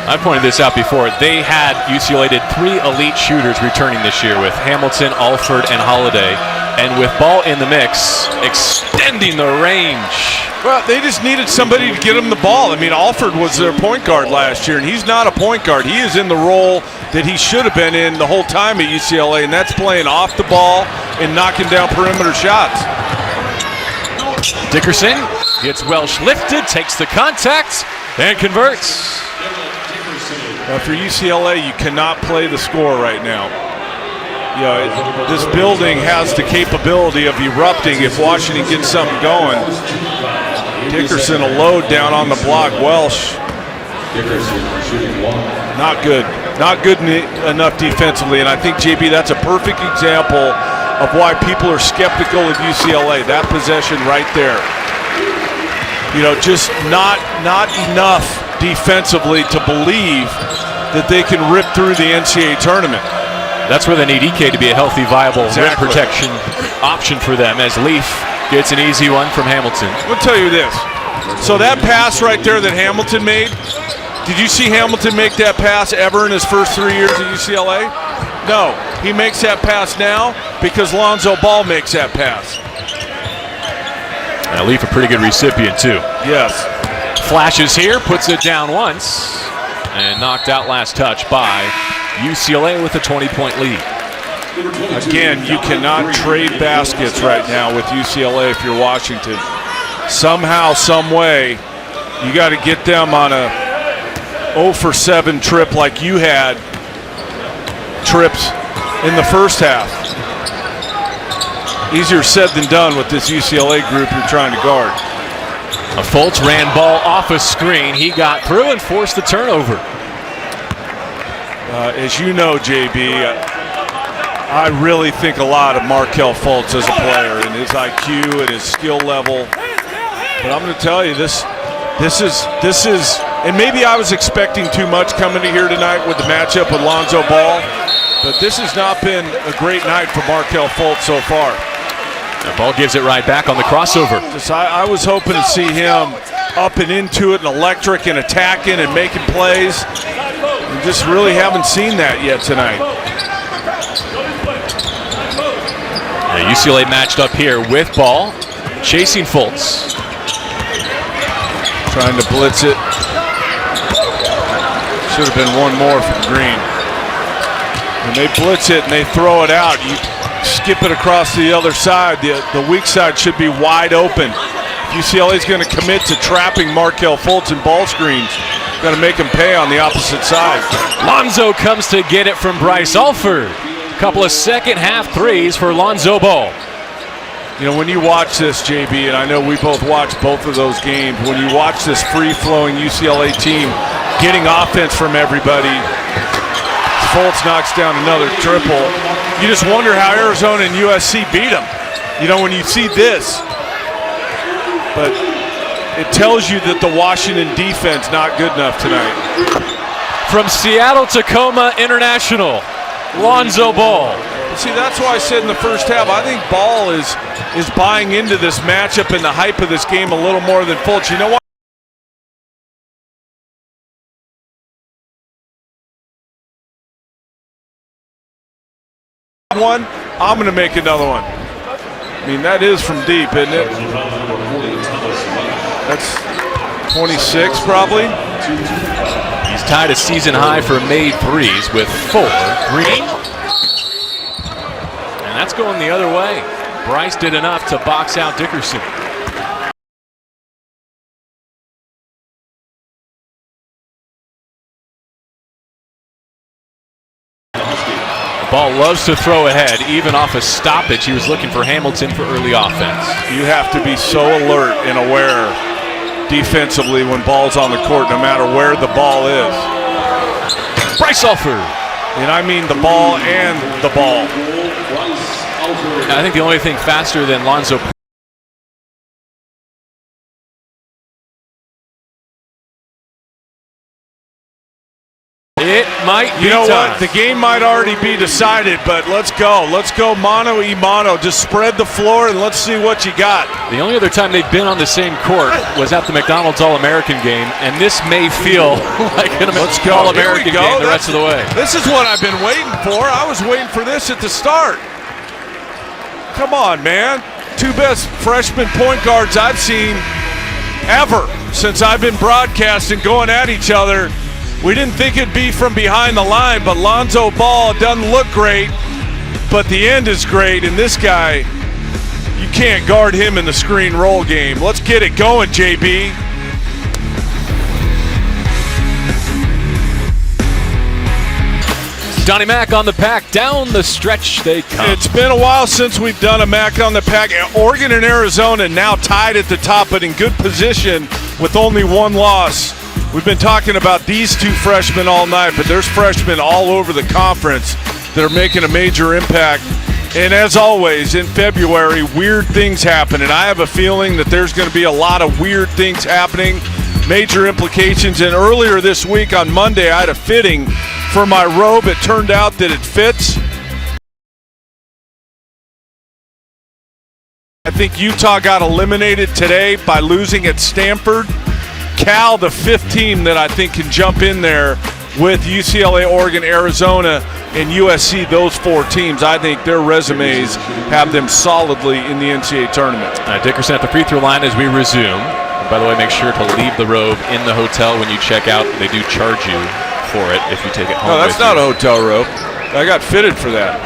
I pointed this out before. UCLA did 3 elite shooters returning this year with Hamilton, Alford, and Holiday. And with Ball in the mix, extending the range. Well, they just needed somebody to get them the ball. I mean, Alford was their point guard last year, and he's not a point guard. He is in the role that he should have been in the whole time at UCLA, and that's playing off the ball and knocking down perimeter shots. Dickerson gets Welsh lifted, takes the contact, and converts. For UCLA, you cannot play the score right now. This building has the capability of erupting if Washington gets something going. Dickerson a load down on the block. Welsh, not good. Not good enough defensively, and I think, JB, that's a perfect example of why people are skeptical of UCLA. That possession right there. Just not enough defensively to believe that they can rip through the NCAA tournament. That's where they need EK to be a healthy, viable rim protection option for them, as Leaf gets an easy one from Hamilton. I'll tell you this. So that pass right there that Hamilton made, did you see Hamilton make that pass ever in his first 3 years at UCLA? No. He makes that pass now because Lonzo Ball makes that pass. And Leaf a pretty good recipient, too. Yes. Flashes here, puts it down once, and knocked out last touch by UCLA with a 20-point lead. Again, you cannot trade baskets right now with UCLA if you're Washington. Somehow, some way, you got to get them on a 0-for-7 trip like you had trips in the first half. Easier said than done with this UCLA group you're trying to guard. Fultz ran Ball off a screen. He got through and forced the turnover. As you know, JB, I really think a lot of Markelle Fultz as a player and his IQ and his skill level. But I'm going to tell you, this is, and maybe I was expecting too much coming to here tonight with the matchup with Lonzo Ball, but this has not been a great night for Markelle Fultz so far. The Ball gives it right back on the crossover. I was hoping to see him up and into it and electric and attacking and making plays. We just really haven't seen that yet tonight. UCLA matched up here with Ball, chasing Fultz. Trying to blitz it. Should have been one more from Green. When they blitz it and they throw it out, you skip it across to the other side. The weak side should be wide open. If UCLA's going to commit to trapping Markelle Fultz in ball screens. Got to make him pay on the opposite side. Lonzo comes to get it from Bryce Alford. A couple of second-half threes for Lonzo Ball. You know, when you watch this, JB, and I know we both watched both of those games, when you watch this free-flowing UCLA team getting offense from everybody, Fultz knocks down another triple. You just wonder how Arizona and USC beat them. You know, when you see this. But it tells you that the Washington defense not good enough tonight. From Seattle Tacoma International, Lonzo Ball. See, that's why I said in the first half, I think Ball is buying into this matchup and the hype of this game a little more than Fultz. You know what? One, I'm going to make another one. I mean, that is from deep, isn't it? That's 26 probably. He's tied a season high for made threes with 4 Green. And that's going the other way. Bryce did enough to box out Dickerson. Ball loves to throw ahead, even off a stoppage. He was looking for Hamilton for early offense. You have to be so alert and aware defensively when ball's on the court, no matter where the ball is. Bryce Alford. And I mean the ball and the ball. I think the only thing faster than Lonzo. It might be. You know time. what? The game might already be decided, but let's go. Let's go mano a mano. Just spread the floor and let's see what you got. The only other time they've been on the same court was at the McDonald's All-American game, and this may feel like an All-American game the rest of the way. This is what I've been waiting for. I was waiting for this at the start. Come on, man. 2 best freshman point guards I've seen ever since I've been broadcasting going at each other. We didn't think it'd be from behind the line, but Lonzo Ball doesn't look great, but the end is great, and this guy, you can't guard him in the screen roll game. Let's get it going, JB. Donnie Mack on the pack. Down the stretch they come. It's been a while since we've done a Mack on the pack. Oregon and Arizona now tied at the top, but in good position with only 1 loss. We've been talking about these 2 freshmen all night, but there's freshmen all over the conference that are making a major impact. And as always, in February, weird things happen, and I have a feeling that there's going to be a lot of weird things happening, major implications. And earlier this week on Monday, I had a fitting for my robe. It turned out that it fits. I think Utah got eliminated today by losing at Stanford. Cal, the 5th team that I think can jump in there with UCLA, Oregon, Arizona, and USC, those 4 teams, I think their resumes have them solidly in the NCAA tournament. Dickerson at the free throw line as we resume. And by the way, make sure to leave the robe in the hotel when you check out. They do charge you for it if you take it home. No, that's not a hotel robe. I got fitted for that.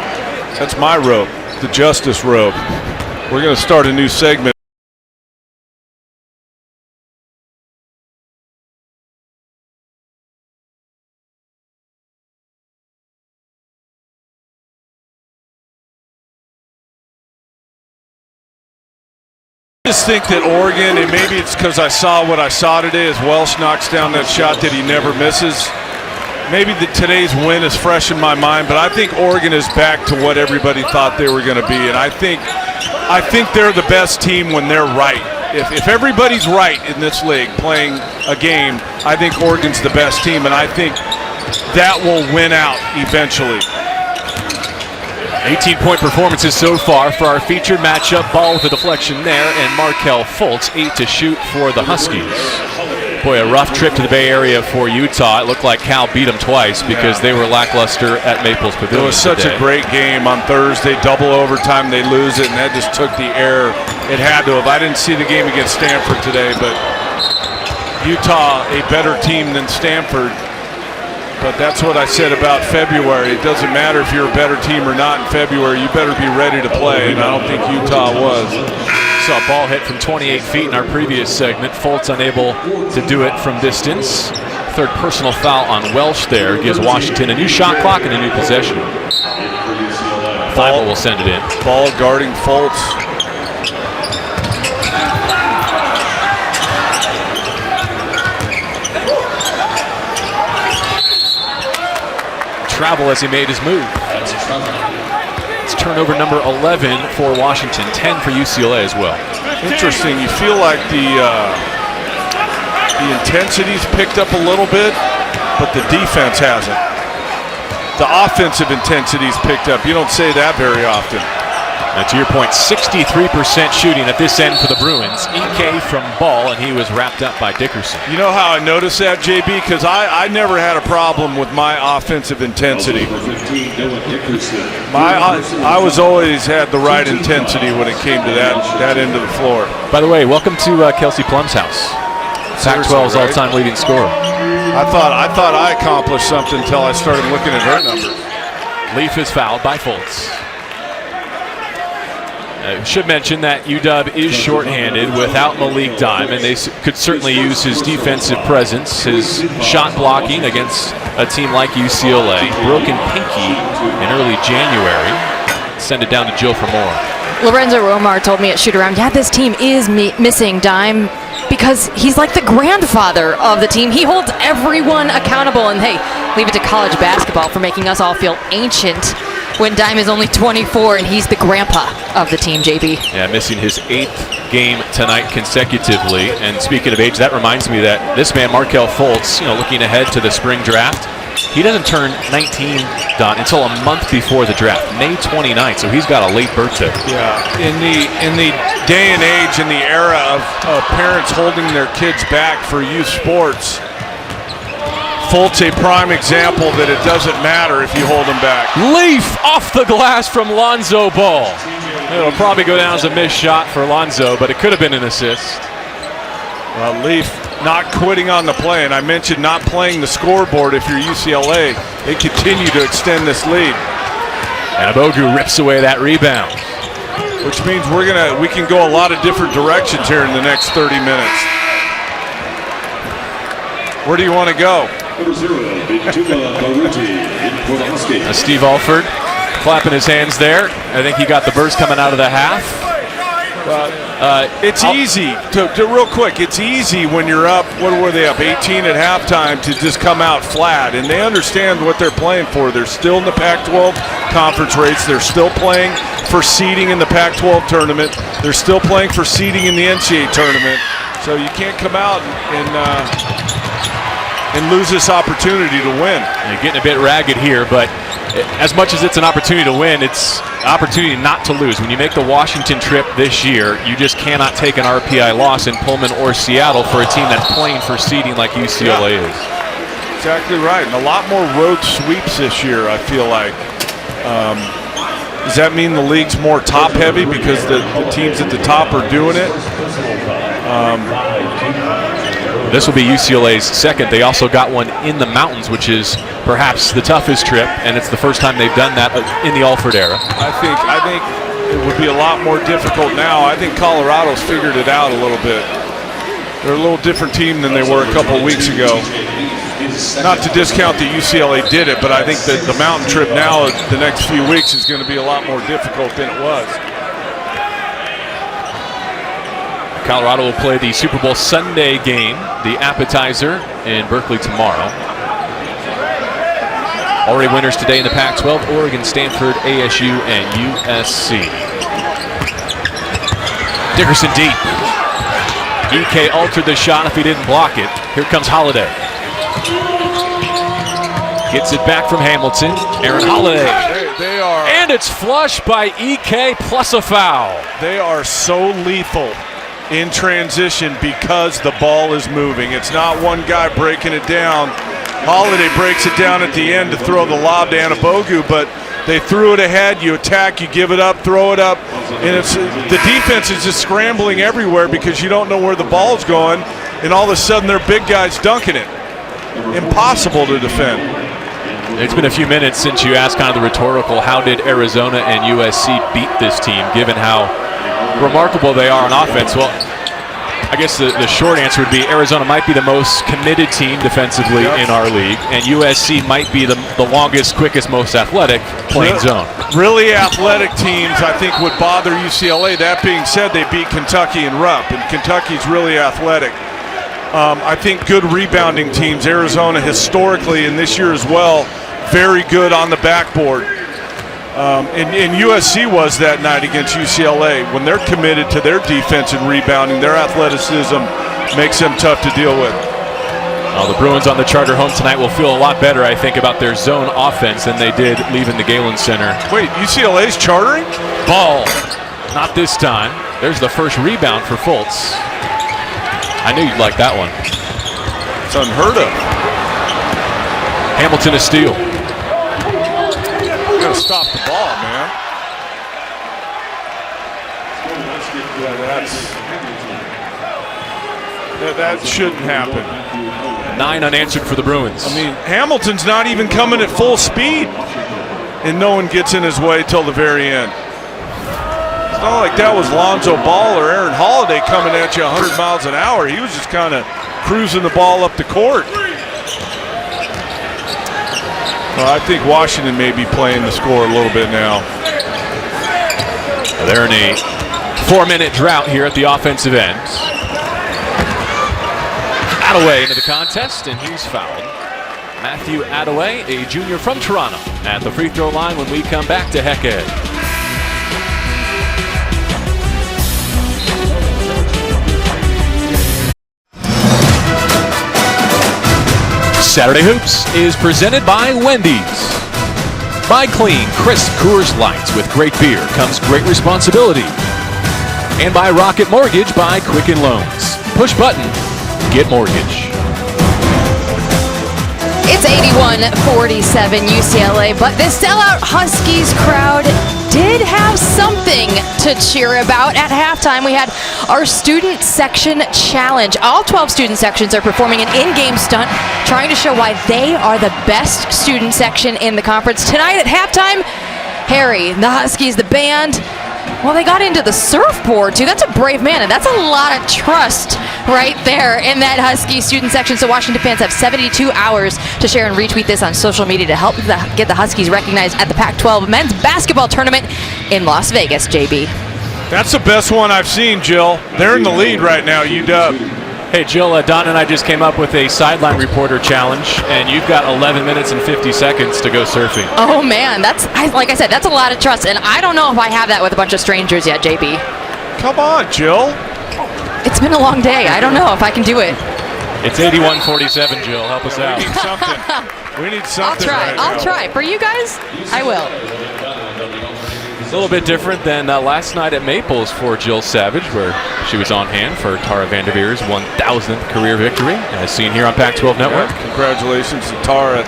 That's my robe, the Justice robe. We're going to start a new segment. I just think that Oregon, and maybe it's because I saw what I saw today as Welsh knocks down that shot that he never misses. Maybe today's win is fresh in my mind, but I think Oregon is back to what everybody thought they were going to be, and I think they're the best team when they're right. If everybody's right in this league playing a game, I think Oregon's the best team, and I think that will win out eventually. 18-point performances so far for our featured matchup. Ball with a deflection there, and Markelle Fultz 8 to shoot for the Huskies. Boy, a rough trip to the Bay Area for Utah. It looked like Cal beat them twice because they were lackluster at Maples Pavilion. It was such a great game on Thursday. Double overtime, they lose it, and that just took the air. It had to have. I didn't see the game against Stanford today, but Utah, a better team than Stanford. But that's what I said about February. It doesn't matter if you're a better team or not in February. You better be ready to play, and I don't think Utah was. saw a ball hit from 28 feet in our previous segment. Fultz unable to do it from distance. Third personal foul on Welsh there gives Washington a new shot clock and a new possession. Thibault will send it in. Ball guarding Fultz. Travel as he made his move. It's turnover number 11 for Washington, 10 for UCLA as well. Interesting. You feel like the intensity's picked up a little bit, but the defense hasn't. The offensive intensity's picked up. You don't say that very often. Now, to your point, 63% shooting at this end for the Bruins. EK from Ball, and he was wrapped up by Dickerson. You know how I noticed that, JB? Because I never had a problem with my offensive intensity. I was always had the right intensity when it came to that end of the floor. By the way, welcome to Kelsey Plum's house. Pac-12's right? all-time leading scorer. I thought I accomplished something until I started looking at her numbers. Leaf is fouled by Fultz. Should mention that UW is shorthanded without Malik Dime, and they could certainly use his defensive presence, his shot blocking against a team like UCLA. Broken pinky in early January. Send it down to Jill for more. Lorenzo Romar told me at shoot-around, yeah, this team is missing Dime because he's like the grandfather of the team. He holds everyone accountable, and hey, leave it to college basketball for making us all feel ancient when Dime is only 24 and he's the grandpa of the team, JB. Yeah, missing his 8th game tonight consecutively. And speaking of age, that reminds me that this man, Markelle Fultz, looking ahead to the spring draft, he doesn't turn 19, Don, until a month before the draft, May 29th, so he's got a late birthday. Yeah, in the day and age, in the era of parents holding their kids back for youth sports, Fultz a prime example that it doesn't matter if you hold them back. Leaf off the glass from Lonzo Ball. It'll probably go down as a missed shot for Lonzo, but it could have been an assist. Well, Leaf not quitting on the play, and I mentioned not playing the scoreboard if you're UCLA. They continue to extend this lead. And Abogu rips away that rebound. Which means we can go a lot of different directions here in the next 30 minutes. Where do you want to go? Steve Alford clapping his hands there. I think he got the burst coming out of the half. It's easy real quick. It's easy when you're up. What were they up 18 at halftime to just come out flat, and they understand what they're playing for. They're still in the Pac-12 conference race. They're still playing for seeding in the Pac-12 tournament. They're still playing for seeding in the NCAA tournament. So you can't come out and lose this opportunity to win. You're getting a bit ragged here, but as much as it's an opportunity to win, it's an opportunity not to lose. When you make the Washington trip this year, you just cannot take an RPI loss in Pullman or Seattle for a team that's playing for seeding like UCLA is. Exactly right, and a lot more road sweeps this year, I feel like. Does that mean the league's more top-heavy because the teams at the top are doing it? This will be UCLA's second. They also got one in the mountains, which is perhaps the toughest trip, and it's the first time they've done that in the Alford era. I think it would be a lot more difficult now. I think Colorado's figured it out a little bit. They're a little different team than they were a couple of weeks ago. Not to discount that UCLA did it, but I think that the mountain trip now, the next few weeks, is going to be a lot more difficult than it was. Colorado will play the Super Bowl Sunday game, the appetizer, in Berkeley tomorrow. Already winners today in the Pac-12, Oregon, Stanford, ASU, and USC. Dickerson deep. EK altered the shot if he didn't block it. Here comes Holiday. Gets it back from Hamilton. Aaron Holiday. They are, and it's flushed by EK plus a foul. They are so lethal in transition because the ball is moving. It's not one guy breaking it down. Holiday breaks it down at the end to throw the lob to Anabogu, but they threw it ahead. You attack, you give it up, throw it up, and it's the defense is just scrambling everywhere because you don't know where the ball's going, and all of a sudden their big guys dunking it. Impossible to defend. It's been a few minutes since you asked kind of the rhetorical, how did Arizona and USC beat this team, given how remarkable they are on offense. Well, I guess the short answer would be Arizona might be the most committed team defensively in our league, and USC might be the longest, quickest, most athletic playing zone. Really athletic teams, I think, would bother UCLA. That being said, they beat Kentucky in Rupp, and Kentucky's really athletic. I think good rebounding teams, Arizona historically, and this year as well, very good on the backboard. And USC was that night against UCLA. When they're committed to their defense and rebounding, their athleticism makes them tough to deal with. The Bruins on the charter home tonight will feel a lot better, I think, about their zone offense than they did leaving the Galen Center. Wait, UCLA's chartering? Ball. Not this time. There's the first rebound for Fultz. I knew you'd like that one. It's unheard of. Hamilton a steal. You gotta stop the ball, man. That shouldn't happen. 9 unanswered for the Bruins. I mean, Hamilton's not even coming at full speed, and no one gets in his way till the very end. It's not like that was Lonzo Ball or Aaron Holiday coming at you 100 miles an hour. He was just kind of cruising the ball up the court. Well, I think Washington may be playing the score a little bit now. They're in a 4-minute drought here at the offensive end. Attaway into the contest, and he's fouled. Matthew Attaway, a junior from Toronto, at the free throw line when we come back to Heck Ed. Saturday Hoops is presented by Wendy's. By clean, crisp Coors Lights with great beer comes great responsibility. And by Rocket Mortgage by Quicken Loans. Push button, get mortgage. It's 81-47 UCLA, but this sellout Huskies crowd did have something to cheer about. At halftime, we had our student section challenge. All 12 student sections are performing an in-game stunt, trying to show why they are the best student section in the conference. Tonight at halftime, Harry, the Huskies, the band, well, they got into the surfboard, too. That's a brave man, and that's a lot of trust right there in that Husky student section. So Washington fans have 72 hours to share and retweet this on social media to help get the Huskies recognized at the Pac-12 men's basketball tournament in Las Vegas, JB. That's the best one I've seen, Jill. They're in the lead right now, UW. Hey, Jill, Don and I just came up with a sideline reporter challenge, and you've got 11 minutes and 50 seconds to go surfing. Oh, man, like I said, that's a lot of trust, and I don't know if I have that with a bunch of strangers yet, JB. Come on, Jill. It's been a long day. I don't know if I can do it. It's 81-47, Jill. Help us out. We need something. We need something. I'll try. For you guys, I will. A little bit different than last night at Maples for Jill Savage, where she was on hand for Tara Vanderveer's 1,000th career victory, as seen here on Pac-12 Network. Yeah, congratulations to Tara.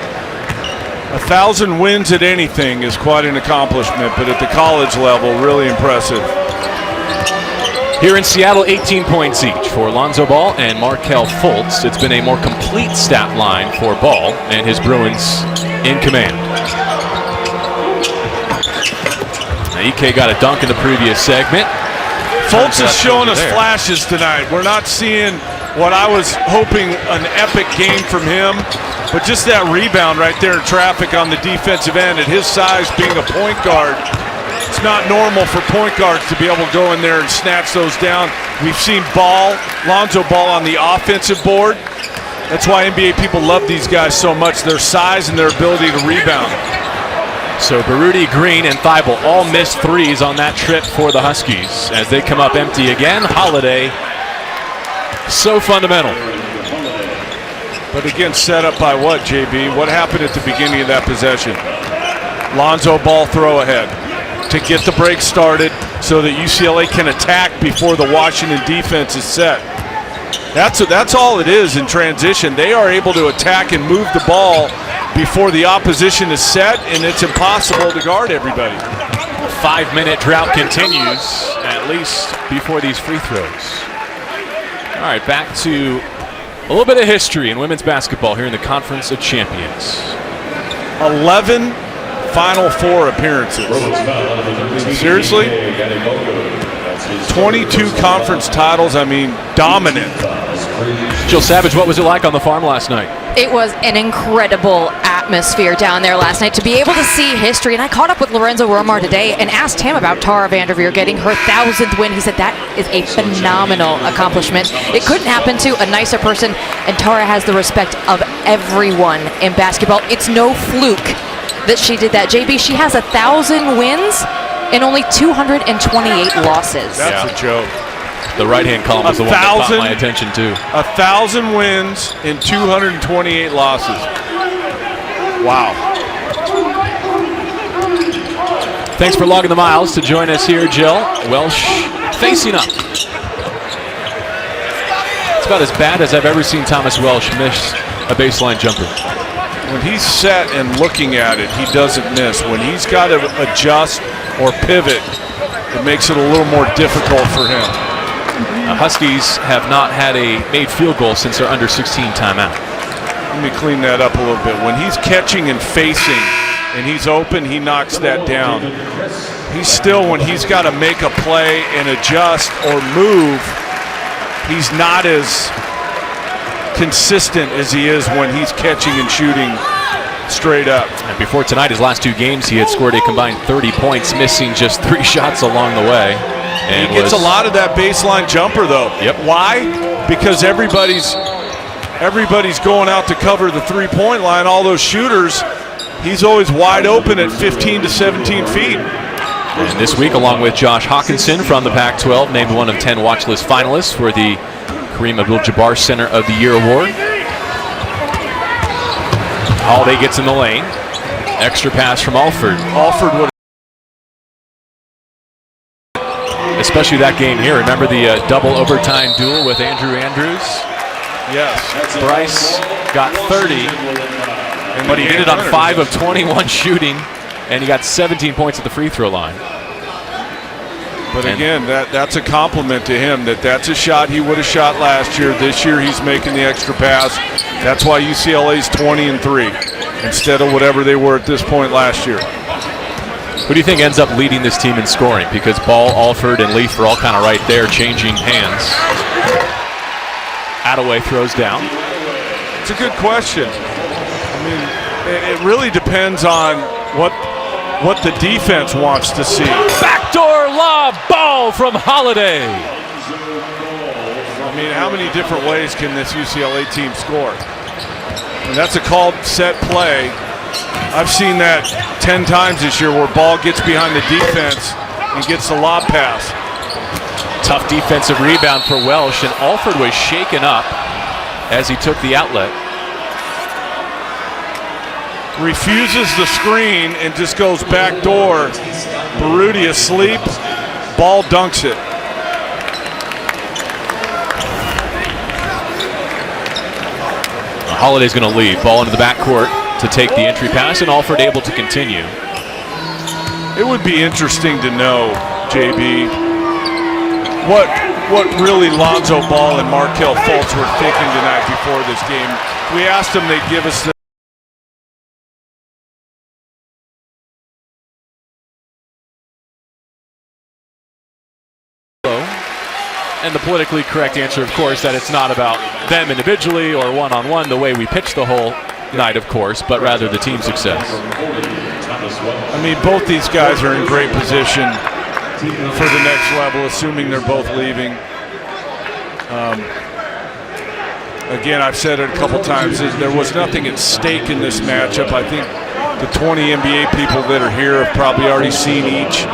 1,000 wins at anything is quite an accomplishment, but at the college level, really impressive. Here in Seattle, 18 points each for Lonzo Ball and Markelle Fultz. It's been a more complete stat line for Ball and his Bruins in command. Ike got a dunk in the previous segment. Fultz is showing us flashes tonight. We're not seeing what I was hoping, an epic game from him, but just that rebound right there in traffic on the defensive end. At his size, being a point guard, it's not normal for point guards to be able to go in there and snatch those down. We've seen Lonzo Ball on the offensive board. That's why NBA people love these guys so much, their size and their ability to rebound. So Baruti, Green, and Thibault all missed threes on that trip for the Huskies as they come up empty again. Holiday, so fundamental. But again, set up by what, JB? What happened at the beginning of that possession? Lonzo Ball throw ahead to get the break started so that UCLA can attack before the Washington defense is set. That's all it is in transition. They are able to attack and move the ball before the opposition is set, and it's impossible to guard everybody. 5-minute drought continues, at least before these free throws. All right, back to a little bit of history in women's basketball here in the Conference of Champions. 11 Final Four appearances. Seriously? 22 conference titles. I mean, dominant. Jill Savage, what was it like on the farm last night? It was an incredible atmosphere down there last night to be able to see history. And I caught up with Lorenzo Romar today and asked him about Tara Vanderveer getting her 1,000th win. He said that is a phenomenal accomplishment. It couldn't happen to a nicer person, and Tara has the respect of everyone in basketball. It's no fluke that she did that. JB, she has 1,000 wins and only 228 losses. That's a joke. The right-hand column was the one that caught my attention, too. 1,000 wins and 228 losses. Wow. Thanks for logging the miles to join us here, Jill. Welsh facing up. It's about as bad as I've ever seen Thomas Welsh miss a baseline jumper. When he's set and looking at it, he doesn't miss. When he's got to adjust or pivot, it makes it a little more difficult for him. The Huskies have not had a made field goal since their under-16 timeout. Let me clean that up a little bit. When he's catching and facing and he's open, he knocks that down. He's still, when he's got to make a play and adjust or move, he's not as consistent as he is when he's catching and shooting straight up. And before tonight, his last two games, he had scored a combined 30 points, missing just 3 shots along the way. And he gets a lot of that baseline jumper, though. Yep. Why? Because everybody's going out to cover the three-point line. All those shooters, he's always wide open at 15 to 17 feet. And this week, along with Josh Hawkinson from the Pac-12, named one of 10 watch list finalists for the Kareem Abdul-Jabbar Center of the Year award. Holiday gets in the lane. Extra pass from Alford. Alford would. Especially that game here. Remember the double overtime duel with Andrew Andrews? Yes. Bryce got 30, but he did it on 5 of 21 shooting, and he got 17 points at the free throw line. But again, that's a compliment to him. That's a shot he would have shot last year. This year he's making the extra pass. That's why UCLA's 20-3 instead of whatever they were at this point last year. Who do you think ends up leading this team in scoring? Because Ball, Alford, and Leaf are all kind of right there, changing hands. Attaway throws down. It's a good question. I mean, it really depends on what the defense wants to see. Backdoor lob, Ball from Holiday. I mean, how many different ways can this UCLA team score? And that's a called set play. I've seen that 10 times this year where Ball gets behind the defense and gets the lob pass. Tough defensive rebound for Welsh, and Alford was shaken up as he took the outlet. Refuses the screen and just goes back door. Baruti asleep. Ball dunks it. Holiday's going to leave. Ball into the backcourt to take the entry pass, and Alford able to continue. It would be interesting to know, JB, what really Lonzo Ball and Markelle Fultz were thinking tonight before this game. We asked them, they'd give us the and the politically correct answer, of course, that it's not about them individually or one-on-one, the way we pitched the whole night, of course, but rather the team success. I mean, both these guys are in great position for the next level, assuming they're both leaving. Again, I've said it a couple times, there was nothing at stake in this matchup. I think the 20 NBA people that are here have probably already seen each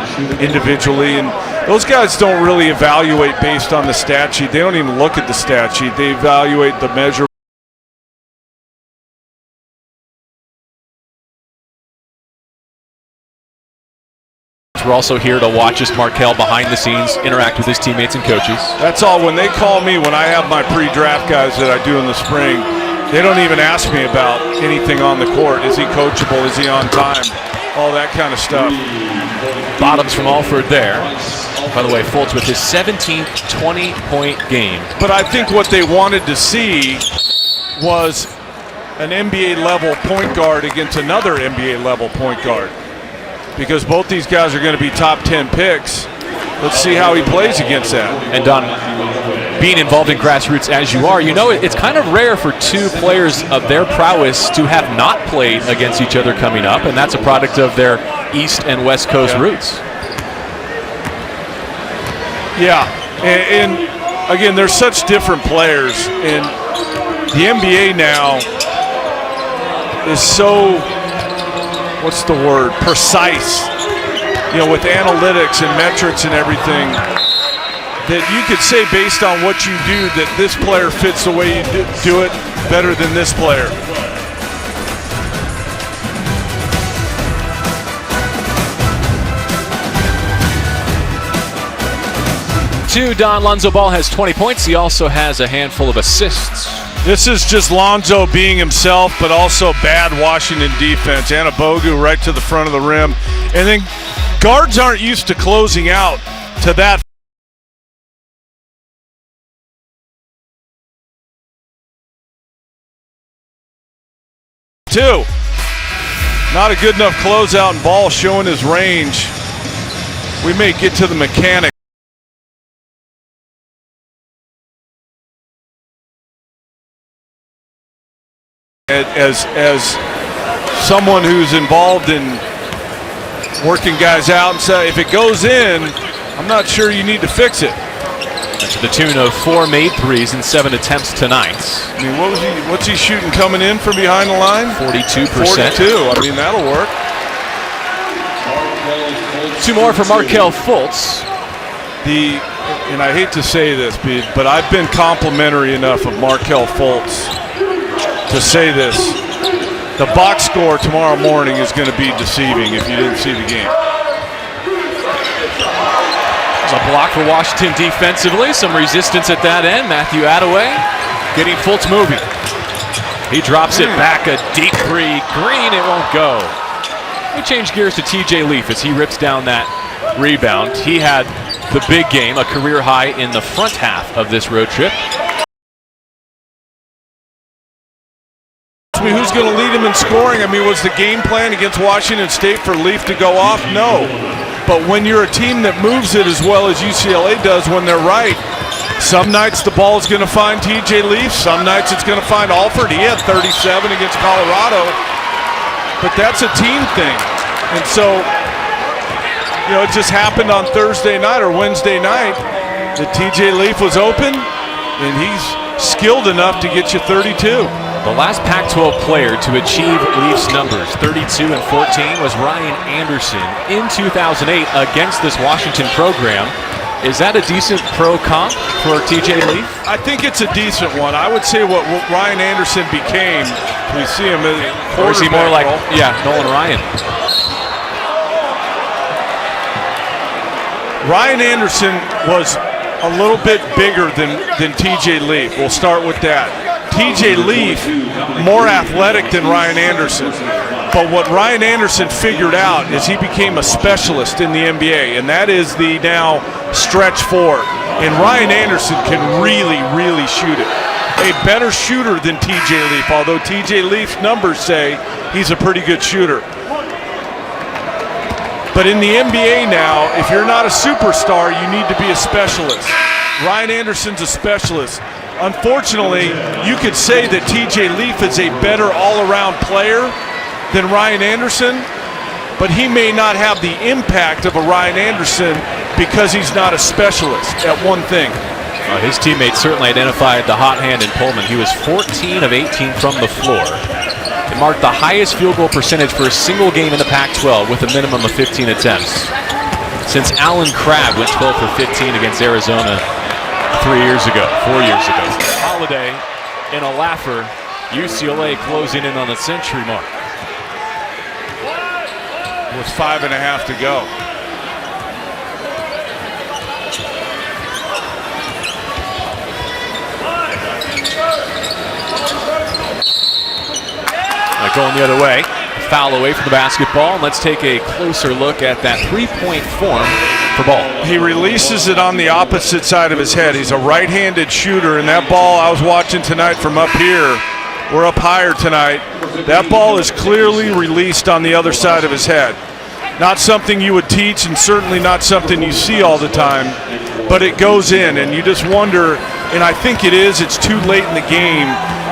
individually, and those guys don't really evaluate based on the stat sheet. They don't even look at the stat sheet. They evaluate the measure. We're also here to watch as Markelle behind the scenes interact with his teammates and coaches. That's all. When they call me, when I have my pre-draft guys that I do in the spring, they don't even ask me about anything on the court. Is he coachable? Is he on time? All that kind of stuff. Bottoms from Alford there. By the way, Fultz with his 17th 20-point game. But I think what they wanted to see was an NBA-level point guard against another NBA-level point guard. Because both these guys are going to be top 10 picks. let's see how he plays against that. And Don, being involved in grassroots as you are, you know it's kind of rare for two players of their prowess to have not played against each other coming up, and that's a product of their East and West Coast roots. Yeah, and again, they're such different players, and the NBA now is so, what's the word, precise, you know, with analytics and metrics and everything, that you could say based on what you do that this player fits the way you do it better than this player. Don Lonzo Ball has 20 points. He also has a handful of assists. This is just Lonzo being himself, but also bad Washington defense. Anabogu right to the front of the rim. And then guards aren't used to closing out to that. Two. Not a good enough closeout, and Ball showing his range. We may get to the mechanic. As someone who's involved in working guys out, and say if it goes in, I'm not sure you need to fix it. To the tune of 4 made threes in 7 attempts tonight. I mean, what's he shooting coming in from behind the line? 42%. 42. I mean, that'll work. 2 more for Markelle Fultz. And I hate to say this, but I've been complimentary enough of Markelle Fultz to say this. The box score tomorrow morning is going to be deceiving if you didn't see the game. There's a block for Washington defensively. Some resistance at that end. Matthew Attaway getting Fultz moving. He drops it back, a deep three. Green, it won't go. We change gears to TJ Leaf as he rips down that rebound. He had the big game, a career high in the front half of this road trip. Who's going to lead him in scoring? I mean, was the game plan against Washington State for Leaf to go off? No. But when you're a team that moves it as well as UCLA does when they're right, some nights the ball is going to find TJ Leaf, some nights it's going to find Alford. He had 37 against Colorado, but that's a team thing. And so, you know, it just happened on Thursday night or Wednesday night that TJ Leaf was open, and he's skilled enough to get you 32. The last Pac-12 player to achieve Leafs numbers, 32 and 14, was Ryan Anderson in 2008 against this Washington program. Is that a decent pro comp for TJ Leaf? I think it's a decent one. I would say what Ryan Anderson became, we see him as or is he more like, Nolan Ryan? Ryan Anderson was a little bit bigger than TJ Leaf. We'll start with that. TJ Leaf, more athletic than Ryan Anderson. But what Ryan Anderson figured out is he became a specialist in the NBA, and that is the now stretch four. And Ryan Anderson can really, really shoot it. A better shooter than TJ Leaf, although TJ Leaf's numbers say he's a pretty good shooter. But in the NBA now, if you're not a superstar, you need to be a specialist. Ryan Anderson's a specialist. Unfortunately, you could say that TJ Leaf is a better all-around player than Ryan Anderson, but he may not have the impact of a Ryan Anderson because he's not a specialist at one thing. His teammates certainly identified the hot hand in Pullman. He was 14 of 18 from the floor. It marked the highest field goal percentage for a single game in the Pac-12 with a minimum of 15 attempts. Since Alan Crabb went 12 for 15 against Arizona 4 years ago. Holiday in a laugher. UCLA closing in on the century mark. With 5.5 to go. Going the other way. Foul away from the basketball. And let's take a closer look at that three-point form for Ball. He releases it on the opposite side of his head. He's a right-handed shooter, and that ball I was watching tonight from up here, we're up higher tonight, that ball is clearly released on the other side of his head. Not something you would teach, and certainly not something you see all the time, but it goes in, and you just wonder, and I think it's too late in the game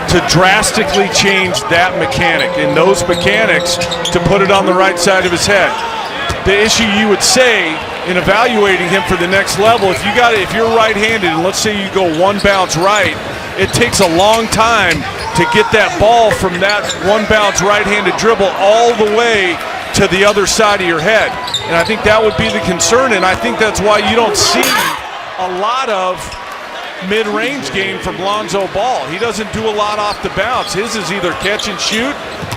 to drastically change that mechanic and those mechanics to put it on the right side of his head. The issue you would say in evaluating him for the next level, if you're right-handed and let's say you go one bounce right, it takes a long time to get that ball from that one bounce right-handed dribble all the way to the other side of your head. And I think that would be the concern, and I think that's why you don't see a lot of mid-range game from Lonzo Ball. He doesn't do a lot off the bounce. His is either catch and shoot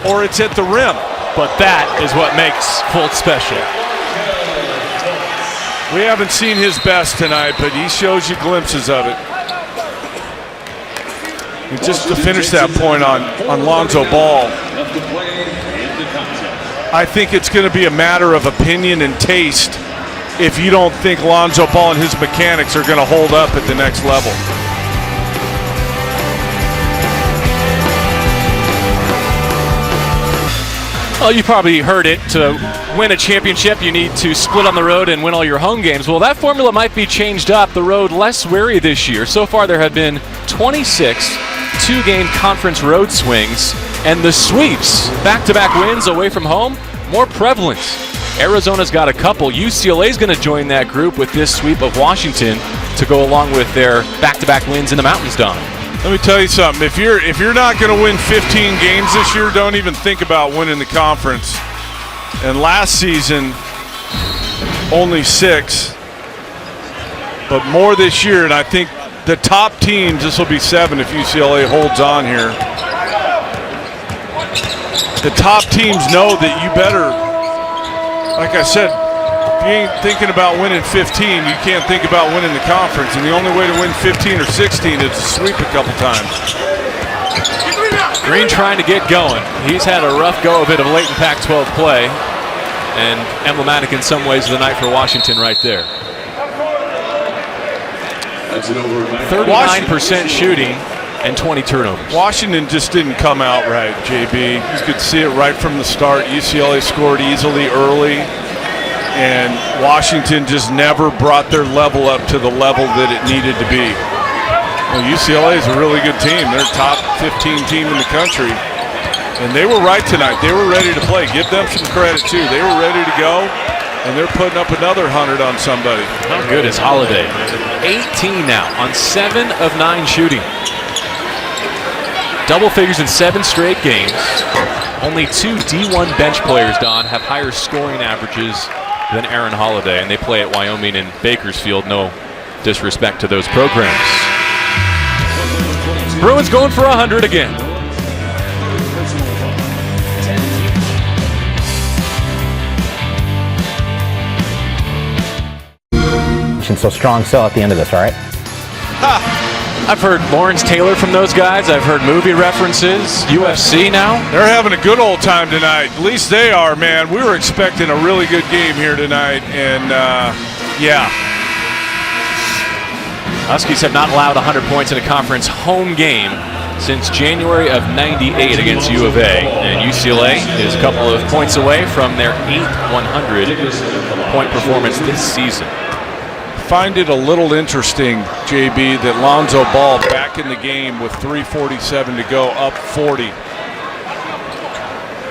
or it's at the rim. But that is what makes Fultz special. We haven't seen his best tonight, but he shows you glimpses of it. And just to finish that point on Lonzo Ball, I think it's going to be a matter of opinion and taste if you don't think Lonzo Ball and his mechanics are going to hold up at the next level. Well, you probably heard it. To win a championship, you need to split on the road and win all your home games. Well, that formula might be changed up. The road less weary this year. So far, there have been 26 two-game conference road swings, and the sweeps, back-to-back wins away from home, more prevalent. Arizona's got a couple. UCLA's going to join that group with this sweep of Washington to go along with their back-to-back wins in the Mountains, Don. Let me tell you something. If you're not going to win 15 games this year, don't even think about winning the conference. And last season, only 6, but more this year. And I think the top teams, this will be 7 if UCLA holds on here. The top teams know that you better, like I said, if you ain't thinking about winning 15, you can't think about winning the conference. And the only way to win 15 or 16 is to sweep a couple times. Green trying to get going. He's had a rough go of it of late in Pac-12 play, and emblematic in some ways of the night for Washington right there. 39% shooting and 20 turnovers. Washington just didn't come out right, JB. You could see it right from the start. UCLA scored easily early, and Washington just never brought their level up to the level that it needed to be. Well, UCLA is a really good team. They're a top 15 team in the country, and they were right tonight. They were ready to play. Give them some credit, too. They were ready to go, and they're putting up another 100 on somebody. How good is Holiday? 18 now on 7 of 9 shooting. Double figures in 7 straight games. Only 2 D1 bench players, Don, have higher scoring averages than Aaron Holiday, and they play at Wyoming and Bakersfield. No disrespect to those programs. Bruins going for 100 again. So strong still at the end of this, all right? I've heard Lawrence Taylor from those guys. I've heard movie references. UFC now. They're having a good old time tonight. At least they are, man. We were expecting a really good game here tonight, and yeah. Huskies have not allowed 100 points in a conference home game since January of '98 against U of A. And UCLA is a couple of points away from their 8th 100-point performance this season. Find it a little interesting, JB, that Lonzo Ball back in the game with 3:47 to go, up 40.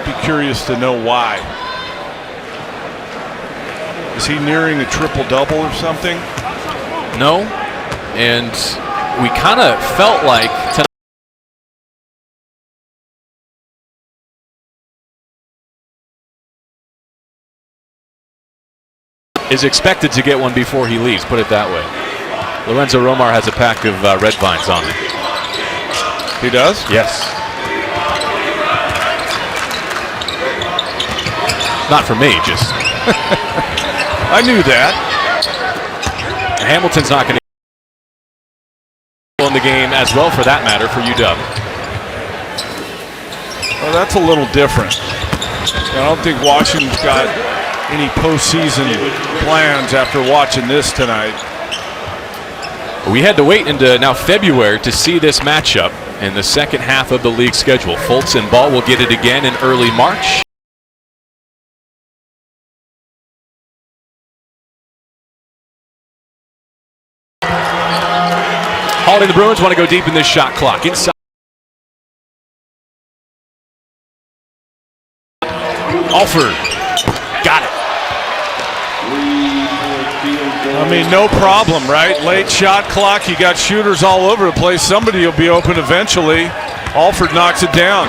Be curious to know why. Is he nearing a triple-double or something? No, and we kind of felt like tonight is expected to get one before he leaves, put it that way. Lorenzo Romar has a pack of red vines on him. He does? Yes. Not for me, just. I knew that. Hamilton's not going to in the game as well, for that matter, for UW. Well, that's a little different. I don't think Washington's got any postseason plans after watching this tonight. We had to wait into now February to see this matchup in the second half of the league schedule. Fultz and Ball will get it again in early March. Holiday, the Bruins want to go deep in this shot clock. Inside. Alford. Got it. I mean, no problem, right? Late shot clock. You got shooters all over the place. Somebody will be open eventually. Alford knocks it down.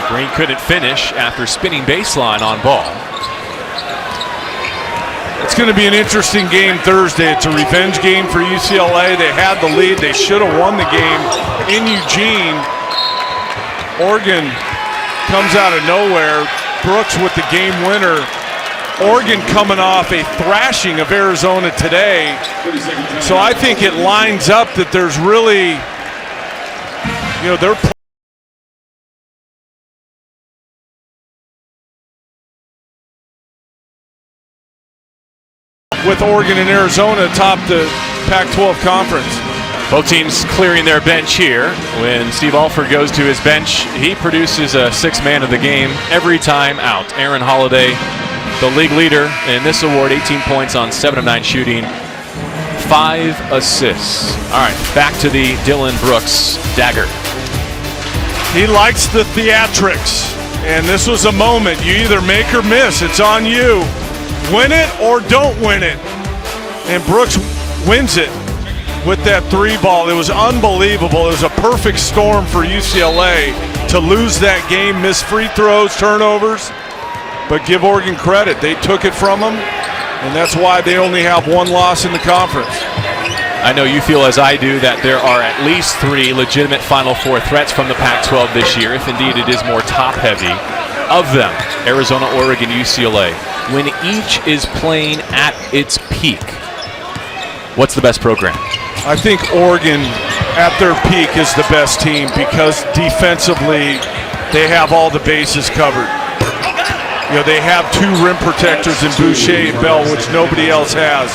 Green couldn't finish after spinning baseline on ball. It's going to be an interesting game Thursday. It's a revenge game for UCLA. They had the lead. They should have won the game in Eugene. Oregon comes out of nowhere. Brooks with the game winner. Oregon coming off a thrashing of Arizona today. So I think it lines up that there's really, they're with Oregon and Arizona atop the Pac-12 conference. Both teams clearing their bench here. When Steve Alford goes to his bench, he produces a sixth man of the game every time out. Aaron Holiday, the league leader in this award, 18 points on 7 of 9 shooting, 5 assists. All right, back to the Dylan Brooks dagger. He likes the theatrics, and this was a moment. You either make or miss. It's on you. Win it or don't win it. And Brooks wins it with that 3-ball. It was unbelievable. It was a perfect storm for UCLA to lose that game, miss free throws, turnovers. But give Oregon credit. They took it from them, and that's why they only have one loss in the conference. I know you feel as I do that there are at least 3 legitimate Final Four threats from the Pac-12 this year, if indeed it is more top-heavy. Of them, Arizona, Oregon, UCLA. When each is playing at its peak, what's the best program? I think Oregon at their peak is the best team because defensively they have all the bases covered. They have 2 rim protectors in Boucher and Bell, which nobody else has.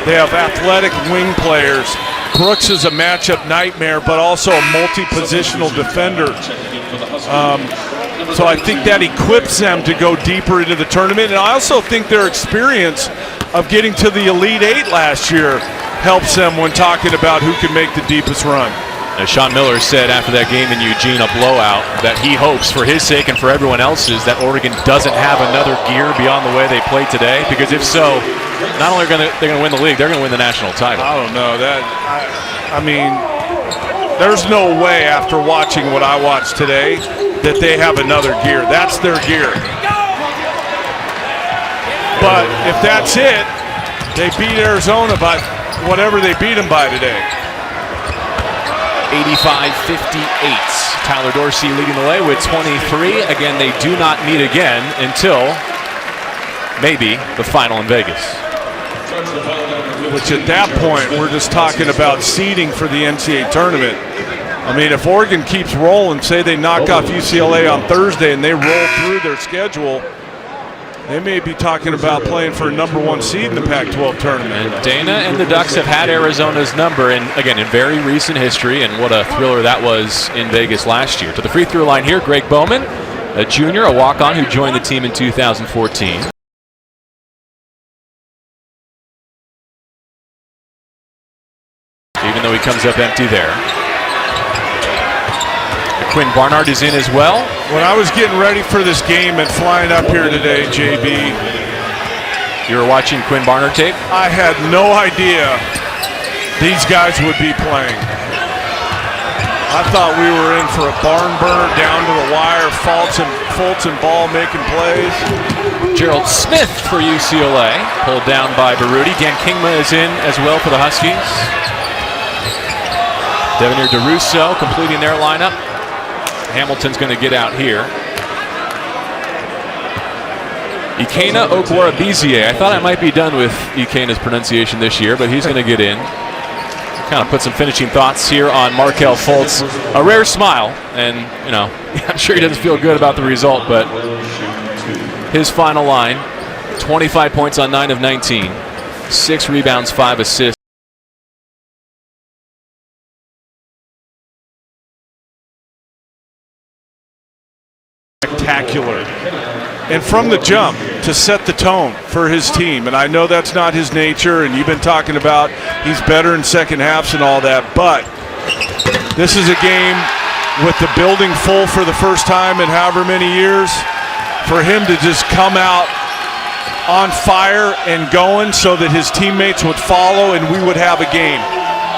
They have athletic wing players. Brooks is a matchup nightmare, but also a multi-positional defender. So I think that equips them to go deeper into the tournament. And I also think their experience of getting to the Elite 8 last year helps them when talking about who can make the deepest run. As Sean Miller said after that game in Eugene, a blowout, that he hopes for his sake and for everyone else's that Oregon doesn't have another gear beyond the way they played today. Because if so, not only are they're going to win the league, they're going to win the national title. I don't know that. I mean, there's no way after watching what I watched today that they have another gear. That's their gear. But if that's it, they beat Arizona by whatever they beat them by today. 85-58. Tyler Dorsey leading the way with 23. Again, they do not meet again until maybe the final in Vegas. Which at that point, we're just talking about seeding for the NCAA tournament. I mean, if Oregon keeps rolling, say they knock off UCLA on Thursday and they roll through their schedule, they may be talking about playing for a #1 seed in the Pac-12 tournament. And Dana and the Ducks have had Arizona's number, and again, in very recent history, and what a thriller that was in Vegas last year. To the free throw line here, Greg Bowman, a junior, a walk-on who joined the team in 2014. Even though he comes up empty there. Quinn Barnard is in as well. When I was getting ready for this game and flying up here today, JB, you were watching Quinn Barnard tape? I had no idea these guys would be playing. I thought we were in for a barn burner down to the wire, Fultz and Ball making plays. Gerald Smith for UCLA, pulled down by Baruti. Dan Kingma is in as well for the Huskies. Devenir DeRusso completing their lineup. Hamilton's going to get out here. Ikena Okwarabizie. I thought I might be done with Ikena's pronunciation this year, but he's going to get in. Kind of put some finishing thoughts here on Markelle Fultz. A rare smile, and I'm sure he doesn't feel good about the result, but his final line, 25 points on 9 of 19, 6 rebounds, 5 assists. Spectacular. and from the jump to set the tone for his team. And I know that's not his nature, and you've been talking about he's better in second halves and all that, but this is a game with the building full for the first time in however many years. For him to just come out on fire and going so that his teammates would follow and we would have a game.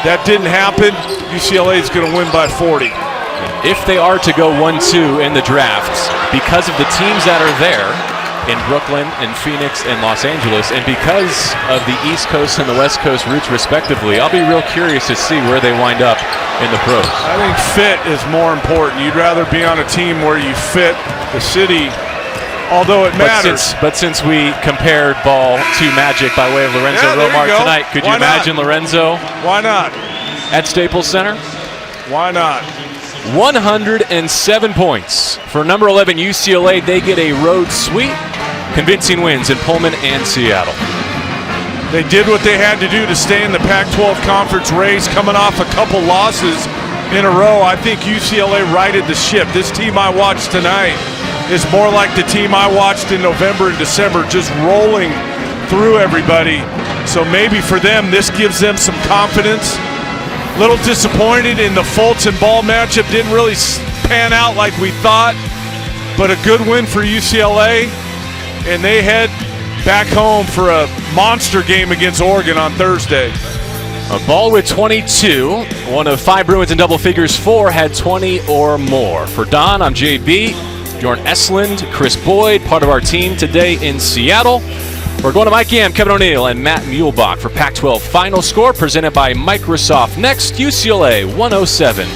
That didn't happen. UCLA is going to win by 40. If they are to go 1-2 in the draft, because of the teams that are there in Brooklyn and Phoenix and Los Angeles, and because of the East Coast and the West Coast routes respectively, I'll be real curious to see where they wind up in the pros. I think fit is more important. You'd rather be on a team where you fit the city, although it matters. But since we compared Ball to Magic by way of Lorenzo Romar tonight, could you imagine Lorenzo? Why not? At Staples Center? Why not? 107 points for number 11 UCLA. They get a road sweep, convincing wins in Pullman and Seattle. They did what they had to do to stay in the Pac-12 conference race, coming off a couple losses in a row. I think UCLA righted the ship. This team I watched tonight is more like the team I watched in November and December, just rolling through everybody. So maybe for them, this gives them some confidence. Little disappointed in the Fultz and Ball matchup. Didn't really pan out like we thought, but a good win for UCLA, and they head back home for a monster game against Oregon on Thursday. A Ball with 22, one of 5 Bruins in double figures. 4 had 20 or more. For Don, I'm JB. Bjorn Esland, Chris Boyd, part of our team today in Seattle. We're going to Mike Yam, Kevin O'Neill, and Matt Muehlbach for Pac-12 Final Score, presented by Microsoft. Next, UCLA 107.